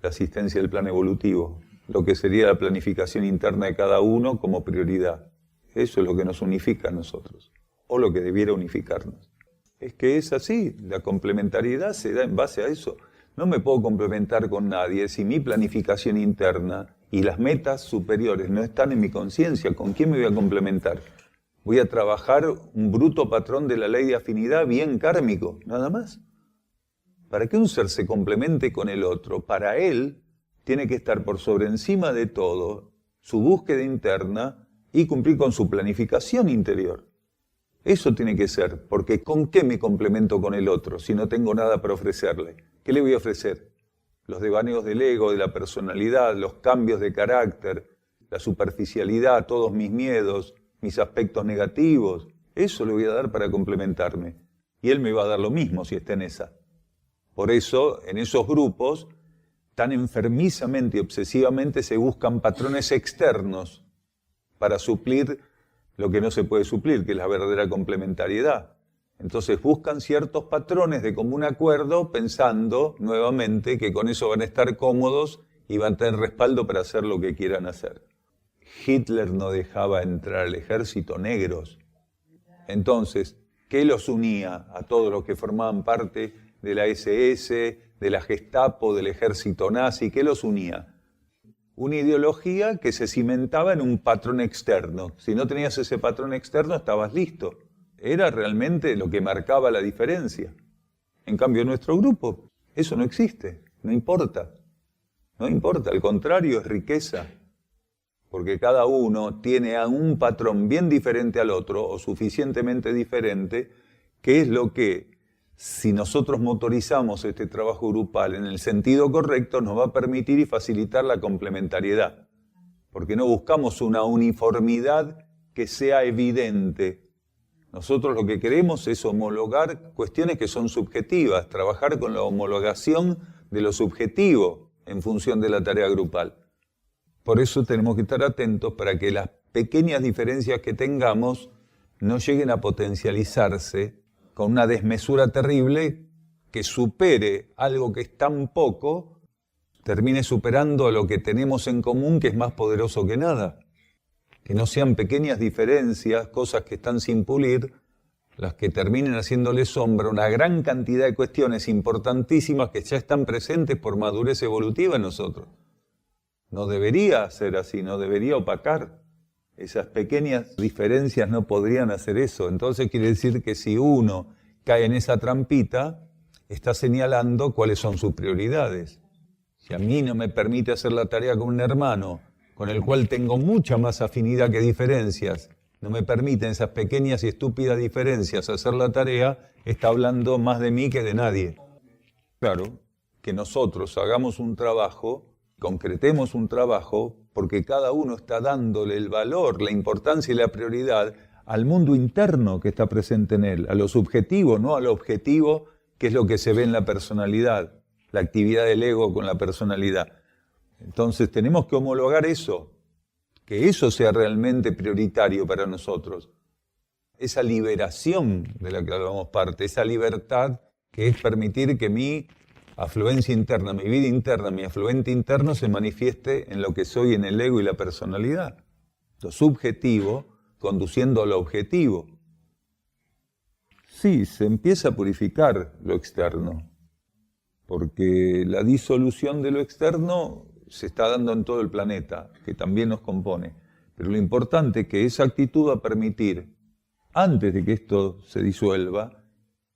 la asistencia del plan evolutivo, lo que sería la planificación interna de cada uno como prioridad. Eso es lo que nos unifica a nosotros, o lo que debiera unificarnos. Es que es así, la complementariedad se da en base a eso. No me puedo complementar con nadie si mi planificación interna y las metas superiores no están en mi conciencia. ¿Con quién me voy a complementar? Voy a trabajar un bruto patrón de la ley de afinidad bien kármico, nada más. Para que un ser se complemente con el otro, para él tiene que estar por sobre encima de todo su búsqueda interna y cumplir con su planificación interior. Eso tiene que ser, porque ¿con qué me complemento con el otro si no tengo nada para ofrecerle? ¿Qué le voy a ofrecer? Los devaneos del ego, de la personalidad, los cambios de carácter, la superficialidad, todos mis miedos, mis aspectos negativos. Eso le voy a dar para complementarme. Y él me va a dar lo mismo si está en esa. Por eso, en esos grupos, tan enfermizamente y obsesivamente se buscan patrones externos para suplir lo que no se puede suplir, que es la verdadera complementariedad. Entonces buscan ciertos patrones de común acuerdo pensando nuevamente que con eso van a estar cómodos y van a tener respaldo para hacer lo que quieran hacer. Hitler no dejaba entrar al ejército negros. Entonces, ¿qué los unía a todos los que formaban parte de la SS, de la Gestapo, del ejército nazi? ¿Qué los unía? Una ideología que se cimentaba en un patrón externo. Si no tenías ese patrón externo, estabas listo. Era realmente lo que marcaba la diferencia. En cambio, en nuestro grupo, eso no existe, no importa. No importa, al contrario, es riqueza. Porque cada uno tiene a un patrón bien diferente al otro, o suficientemente diferente, que es lo que, si nosotros motorizamos este trabajo grupal en el sentido correcto, nos va a permitir y facilitar la complementariedad. Porque no buscamos una uniformidad que sea evidente. Nosotros lo que queremos es homologar cuestiones que son subjetivas, trabajar con la homologación de lo subjetivo en función de la tarea grupal. Por eso tenemos que estar atentos para que las pequeñas diferencias que tengamos no lleguen a potencializarse con una desmesura terrible que supere algo que es tan poco, termine superando a lo que tenemos en común, que es más poderoso que nada. Que no sean pequeñas diferencias, cosas que están sin pulir, las que terminen haciéndole sombra a una gran cantidad de cuestiones importantísimas que ya están presentes por madurez evolutiva en nosotros. No debería ser así, no debería opacar. Esas pequeñas diferencias no podrían hacer eso. Entonces quiere decir que si uno cae en esa trampita, está señalando cuáles son sus prioridades. Si a mí no me permite hacer la tarea con un hermano, con el cual tengo mucha más afinidad que diferencias, no me permiten esas pequeñas y estúpidas diferencias hacer la tarea, está hablando más de mí que de nadie. Claro, que nosotros hagamos un trabajo, concretemos un trabajo, porque cada uno está dándole el valor, la importancia y la prioridad al mundo interno que está presente en él, a lo subjetivo, no a lo objetivo, que es lo que se ve en la personalidad, la actividad del ego con la personalidad. Entonces tenemos que homologar eso, que eso sea realmente prioritario para nosotros. Esa liberación de la que hablamos parte, esa libertad que es permitir que mi afluencia interna, mi vida interna, mi afluente interno se manifieste en lo que soy, en el ego y la personalidad. Lo subjetivo conduciendo a lo objetivo. Sí, se empieza a purificar lo externo, porque la disolución de lo externo se está dando en todo el planeta, que también nos compone. Pero lo importante es que esa actitud va a permitir, antes de que esto se disuelva,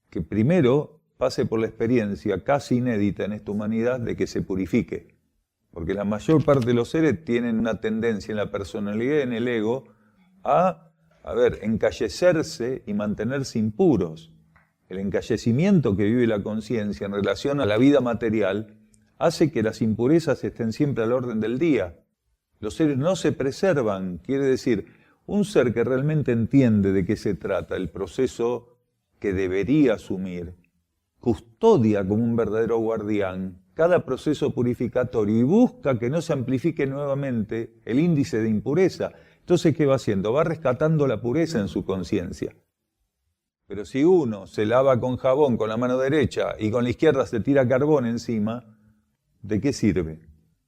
que primero pase por la experiencia casi inédita en esta humanidad de que se purifique. Porque la mayor parte de los seres tienen una tendencia en la personalidad y en el ego a encallecerse y mantenerse impuros. El encallecimiento que vive la conciencia en relación a la vida material hace que las impurezas estén siempre al orden del día. Los seres no se preservan, quiere decir, un ser que realmente entiende de qué se trata, el proceso que debería asumir, custodia como un verdadero guardián cada proceso purificatorio y busca que no se amplifique nuevamente el índice de impureza. Entonces, ¿qué va haciendo? Va rescatando la pureza en su conciencia. Pero si uno se lava con jabón con la mano derecha y con la izquierda se tira carbón encima, ¿de qué sirve?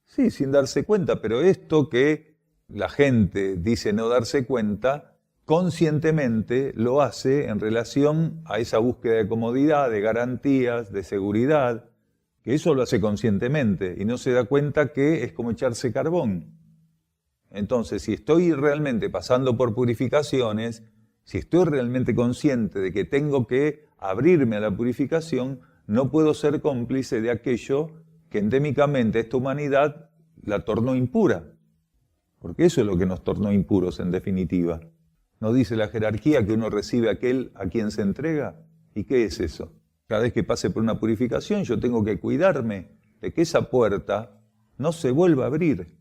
Sí, sin darse cuenta, pero esto que la gente dice no darse cuenta, conscientemente lo hace en relación a esa búsqueda de comodidad, de garantías, de seguridad, que eso lo hace conscientemente y no se da cuenta que es como echarse carbón. Entonces, si estoy realmente pasando por purificaciones, si estoy realmente consciente de que tengo que abrirme a la purificación, no puedo ser cómplice de aquello que endémicamente esta humanidad la tornó impura. Porque eso es lo que nos tornó impuros en definitiva. ¿No dice la jerarquía que uno recibe a aquel a quien se entrega? ¿Y qué es eso? Cada vez que pase por una purificación yo tengo que cuidarme de que esa puerta no se vuelva a abrir.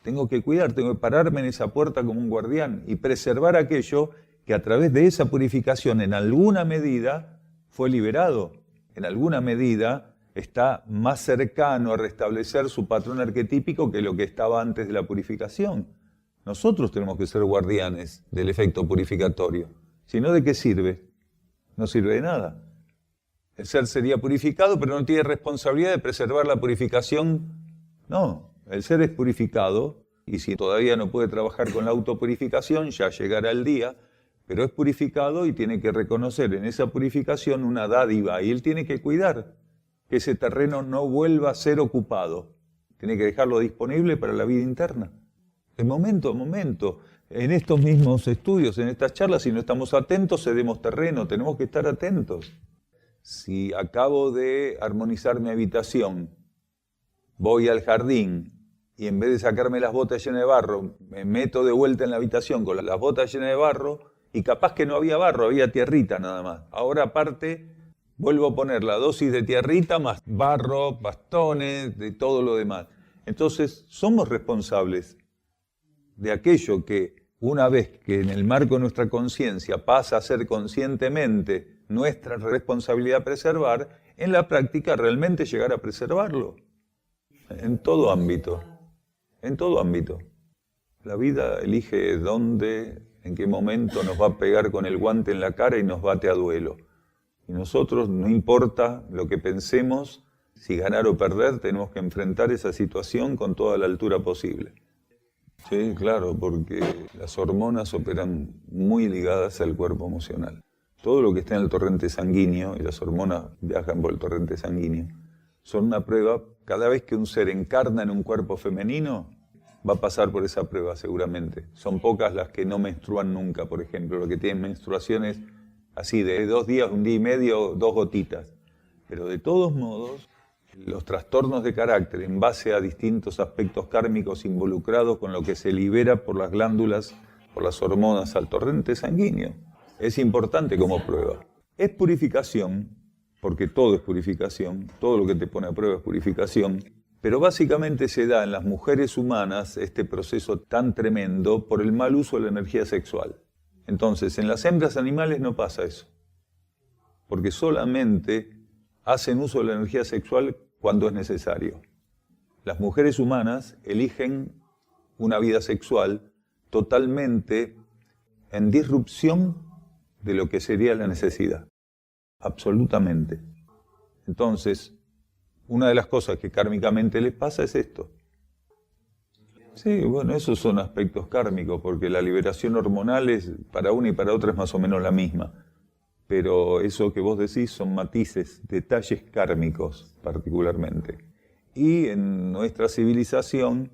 Tengo que cuidar, tengo que pararme en esa puerta como un guardián y preservar aquello que a través de esa purificación en alguna medida fue liberado, en alguna medida está más cercano a restablecer su patrón arquetípico que lo que estaba antes de la purificación. Nosotros tenemos que ser guardianes del efecto purificatorio. Si no, ¿de qué sirve? No sirve de nada. El ser sería purificado, pero no tiene responsabilidad de preservar la purificación. No. El ser es purificado, y si todavía no puede trabajar con la autopurificación, ya llegará el día, pero es purificado y tiene que reconocer en esa purificación una dádiva, y él tiene que cuidar que ese terreno no vuelva a ser ocupado. Tiene que dejarlo disponible para la vida interna. De momento a momento, en estos mismos estudios, en estas charlas, si no estamos atentos, cedemos terreno, tenemos que estar atentos. Si acabo de armonizar mi habitación, voy al jardín, y en vez de sacarme las botas llenas de barro, me meto de vuelta en la habitación con las botas llenas de barro, y capaz que no había barro, había tierrita nada más. Ahora aparte, vuelvo a poner la dosis de tierrita más barro, bastones, de todo lo demás. Entonces, somos responsables de aquello que una vez que en el marco de nuestra conciencia pasa a ser conscientemente nuestra responsabilidad preservar, en la práctica realmente llegar a preservarlo. En todo ámbito. En todo ámbito. La vida elige dónde, en qué momento nos va a pegar con el guante en la cara y nos bate a duelo. Y nosotros, no importa lo que pensemos, si ganar o perder, tenemos que enfrentar esa situación con toda la altura posible. Sí, claro, porque las hormonas operan muy ligadas al cuerpo emocional. Todo lo que está en el torrente sanguíneo, y las hormonas viajan por el torrente sanguíneo, son una prueba. Cada vez que un ser encarna en un cuerpo femenino, va a pasar por esa prueba seguramente. Son pocas las que no menstruan nunca, por ejemplo, los que tienen menstruaciones así de 2 días, 1 día y medio, 2 gotitas. Pero de todos modos, los trastornos de carácter en base a distintos aspectos kármicos involucrados con lo que se libera por las glándulas, por las hormonas al torrente sanguíneo, es importante como prueba. Es purificación, porque todo es purificación, todo lo que te pone a prueba es purificación, pero básicamente se da en las mujeres humanas este proceso tan tremendo por el mal uso de la energía sexual. Entonces, en las hembras animales no pasa eso, porque solamente hacen uso de la energía sexual cuando es necesario. Las mujeres humanas eligen una vida sexual totalmente en disrupción de lo que sería la necesidad. Absolutamente. Entonces, una de las cosas que kármicamente les pasa es esto. Sí, bueno, esos son aspectos kármicos, porque la liberación hormonal es, para una y para otra es más o menos la misma. Pero eso que vos decís son matices, detalles kármicos particularmente. Y en nuestra civilización,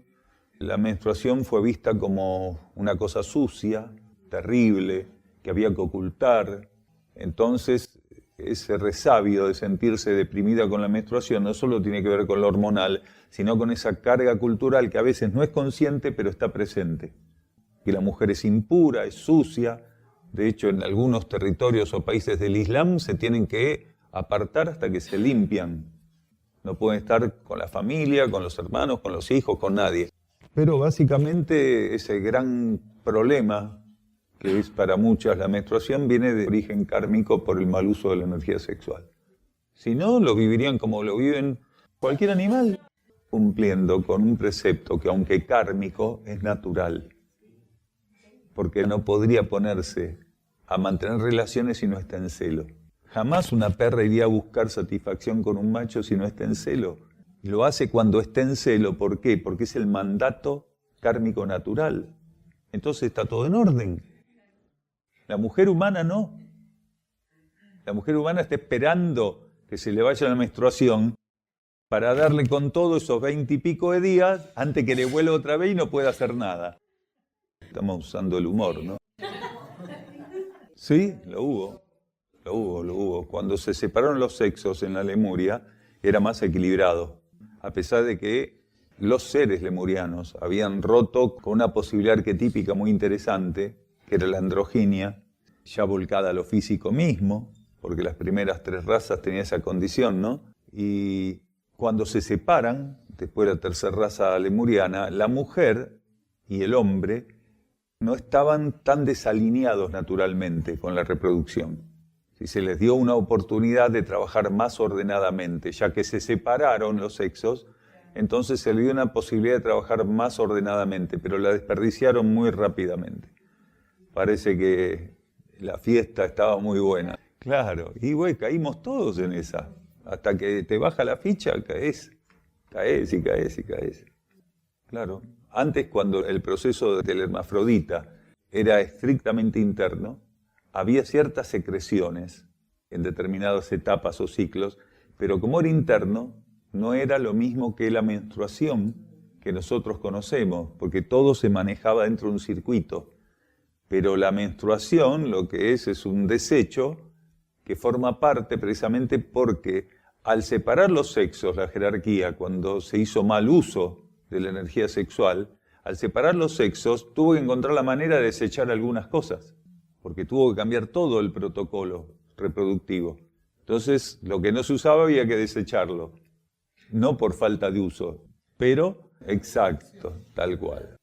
la menstruación fue vista como una cosa sucia, terrible, que había que ocultar. Entonces, ese resabio de sentirse deprimida con la menstruación no solo tiene que ver con lo hormonal, sino con esa carga cultural que a veces no es consciente, pero está presente. Que la mujer es impura, es sucia. De hecho, en algunos territorios o países del Islam se tienen que apartar hasta que se limpian. No pueden estar con la familia, con los hermanos, con los hijos, con nadie. Pero básicamente ese gran problema que es para muchas la menstruación, viene de origen kármico por el mal uso de la energía sexual. Si no, lo vivirían como lo viven cualquier animal, cumpliendo con un precepto que, aunque kármico, es natural. porque no podría ponerse a mantener relaciones si no está en celo. Jamás una perra iría a buscar satisfacción con un macho si no está en celo. Lo hace cuando está en celo. ¿Por qué? Porque es el mandato kármico natural. Entonces está todo en orden. La mujer humana no. La mujer humana está esperando que se le vaya la menstruación para darle con todo esos 20 y pico de días antes que le vuelva otra vez y no pueda hacer nada. Estamos usando el humor, ¿no? Sí, lo hubo. Cuando se separaron los sexos en la Lemuria, era más equilibrado. A pesar de que los seres lemurianos habían roto con una posibilidad arquetípica muy interesante, que era la androginia, ya volcada a lo físico mismo, porque las primeras 3 razas tenían esa condición, ¿no? Y cuando se separan, después de la tercera raza lemuriana, la mujer y el hombre no estaban tan desalineados naturalmente con la reproducción. Si se les dio una oportunidad de trabajar más ordenadamente, ya que se separaron los sexos, entonces se les dio una posibilidad de trabajar más ordenadamente, pero la desperdiciaron muy rápidamente. Parece que la fiesta estaba muy buena. Claro, y güey, caímos todos en esa. Hasta que te baja la ficha, caes. Claro. Antes, cuando el proceso del hermafrodita era estrictamente interno, había ciertas secreciones en determinadas etapas o ciclos, pero como era interno, no era lo mismo que la menstruación que nosotros conocemos, porque todo se manejaba dentro de un circuito. Pero la menstruación lo que es un desecho que forma parte precisamente porque al separar los sexos, la jerarquía, cuando se hizo mal uso de la energía sexual, al separar los sexos tuvo que encontrar la manera de desechar algunas cosas, porque tuvo que cambiar todo el protocolo reproductivo. Entonces, lo que no se usaba había que desecharlo, no por falta de uso, pero exacto, tal cual.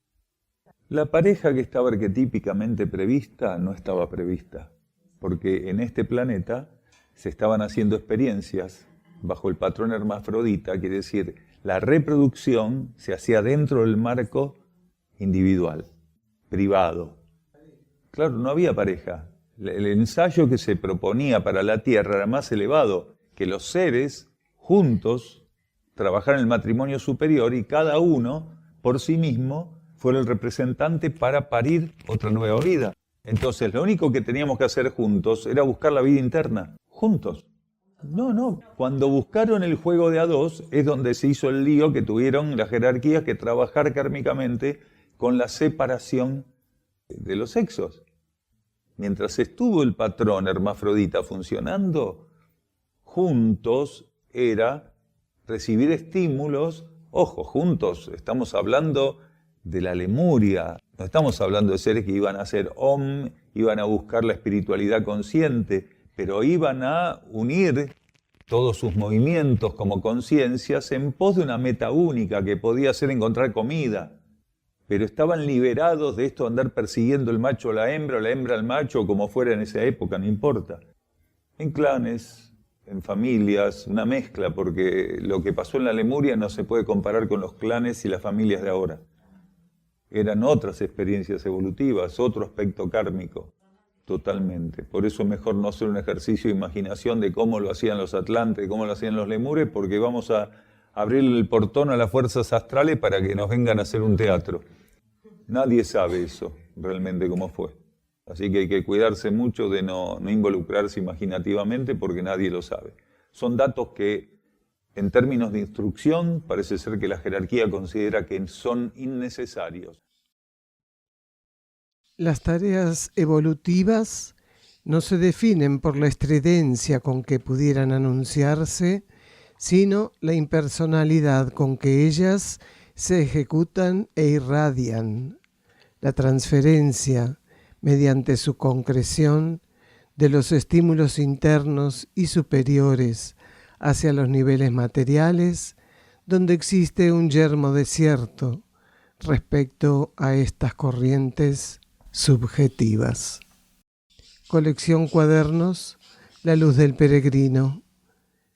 La pareja que estaba arquetípicamente prevista no estaba prevista, porque en este planeta se estaban haciendo experiencias bajo el patrón hermafrodita, quiere decir, la reproducción se hacía dentro del marco individual, privado. Claro, no había pareja. El ensayo que se proponía para la Tierra era más elevado, que los seres juntos trabajaran el matrimonio superior y cada uno por sí mismo fuera el representante para parir otra nueva vida. Entonces, lo único que teníamos que hacer juntos era buscar la vida interna, juntos. No. Cuando buscaron el juego de A2 es donde se hizo el lío que tuvieron las jerarquías que trabajar kármicamente con la separación de los sexos. Mientras estuvo el patrón hermafrodita funcionando, juntos era recibir estímulos. Ojo, juntos, estamos hablando de la Lemuria, no estamos hablando de seres que iban a ser Om, iban a buscar la espiritualidad consciente, pero iban a unir todos sus movimientos como conciencias en pos de una meta única que podía ser encontrar comida. Pero estaban liberados de esto de andar persiguiendo el macho a la hembra al macho, como fuera en esa época, no importa. En clanes, en familias, una mezcla, porque lo que pasó en la Lemuria no se puede comparar con los clanes y las familias de ahora. Eran otras experiencias evolutivas, otro aspecto kármico, totalmente. Por eso es mejor no hacer un ejercicio de imaginación de cómo lo hacían los atlantes, cómo lo hacían los lemures, porque vamos a abrir el portón a las fuerzas astrales para que nos vengan a hacer un teatro. Nadie sabe eso, realmente cómo fue. Así que hay que cuidarse mucho de no involucrarse imaginativamente porque nadie lo sabe. Son datos que, en términos de instrucción, parece ser que la jerarquía considera que son innecesarios. Las tareas evolutivas no se definen por la estridencia con que pudieran anunciarse, sino la impersonalidad con que ellas se ejecutan e irradian. La transferencia, mediante su concreción, de los estímulos internos y superiores hacia los niveles materiales, donde existe un yermo desierto respecto a estas corrientes subjetivas. Colección Cuadernos, La Luz del Peregrino,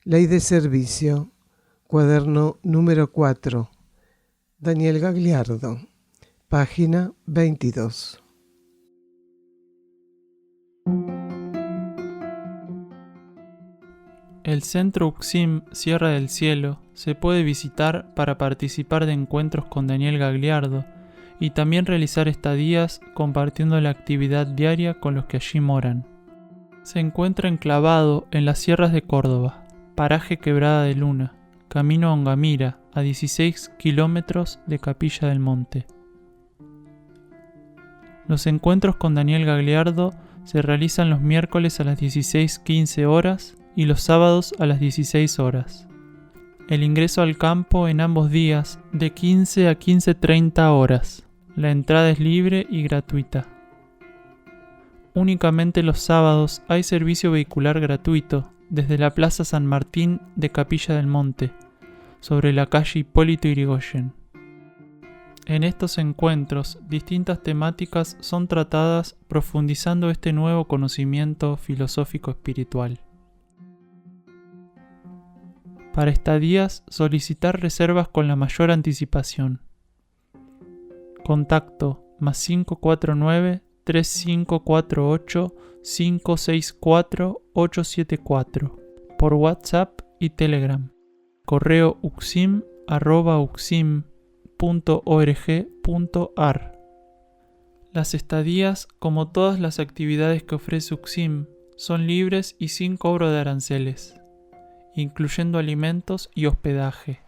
Ley de Servicio, cuaderno número 4, Daniel Gagliardo, página 22. El Centro Uxim Sierra del Cielo se puede visitar para participar de encuentros con Daniel Gagliardo y también realizar estadías compartiendo la actividad diaria con los que allí moran. Se encuentra enclavado en las sierras de Córdoba, paraje Quebrada de Luna, camino a Ongamira, a 16 kilómetros de Capilla del Monte. Los encuentros con Daniel Gagliardo se realizan los miércoles a las 16:15 horas y los sábados a las 16 horas. El ingreso al campo en ambos días de 15 a 15:30 horas. La entrada es libre y gratuita. Únicamente los sábados hay servicio vehicular gratuito desde la Plaza San Martín de Capilla del Monte, sobre la calle Hipólito Yrigoyen. En estos encuentros, distintas temáticas son tratadas profundizando este nuevo conocimiento filosófico espiritual. Para estadías, solicitar reservas con la mayor anticipación. Contacto +549 3548 564 874 por WhatsApp y Telegram. Correo uxim@uxim.org.ar. Las estadías, como todas las actividades que ofrece Uxim, son libres y sin cobro de aranceles, incluyendo alimentos y hospedaje.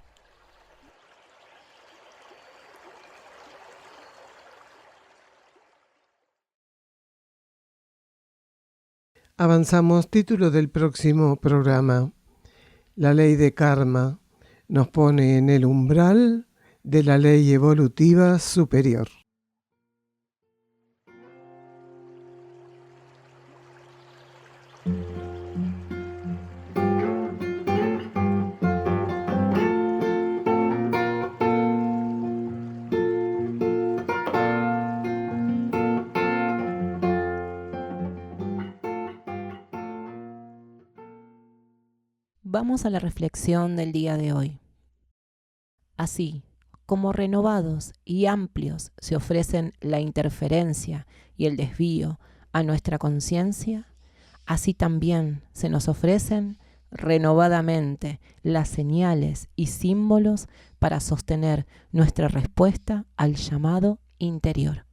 Avanzamos. Título del próximo programa. La ley de karma nos pone en el umbral de la ley evolutiva superior. Vamos a la reflexión del día de hoy. Así como renovados y amplios se ofrecen la interferencia y el desvío a nuestra conciencia, así también se nos ofrecen renovadamente las señales y símbolos para sostener nuestra respuesta al llamado interior.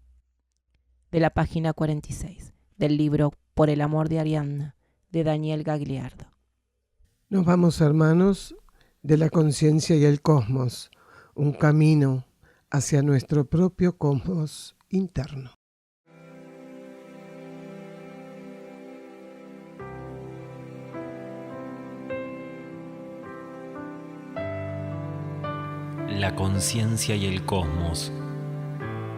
De la página 46 del libro Por el amor de Ariadna, de Daniel Gagliardo. Nos vamos, hermanos, de la conciencia y el cosmos, un camino hacia nuestro propio cosmos interno. La conciencia y el cosmos,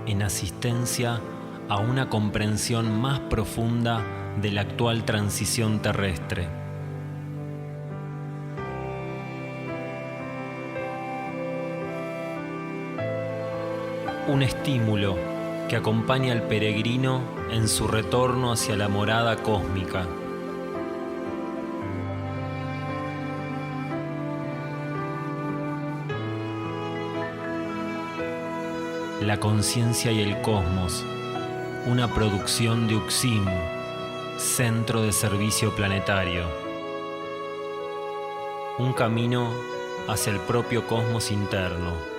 en asistencia a una comprensión más profunda de la actual transición terrestre. Un estímulo que acompaña al peregrino en su retorno hacia la morada cósmica. La conciencia y el cosmos, una producción de Uxim, Centro de Servicio Planetario. Un camino hacia el propio cosmos interno.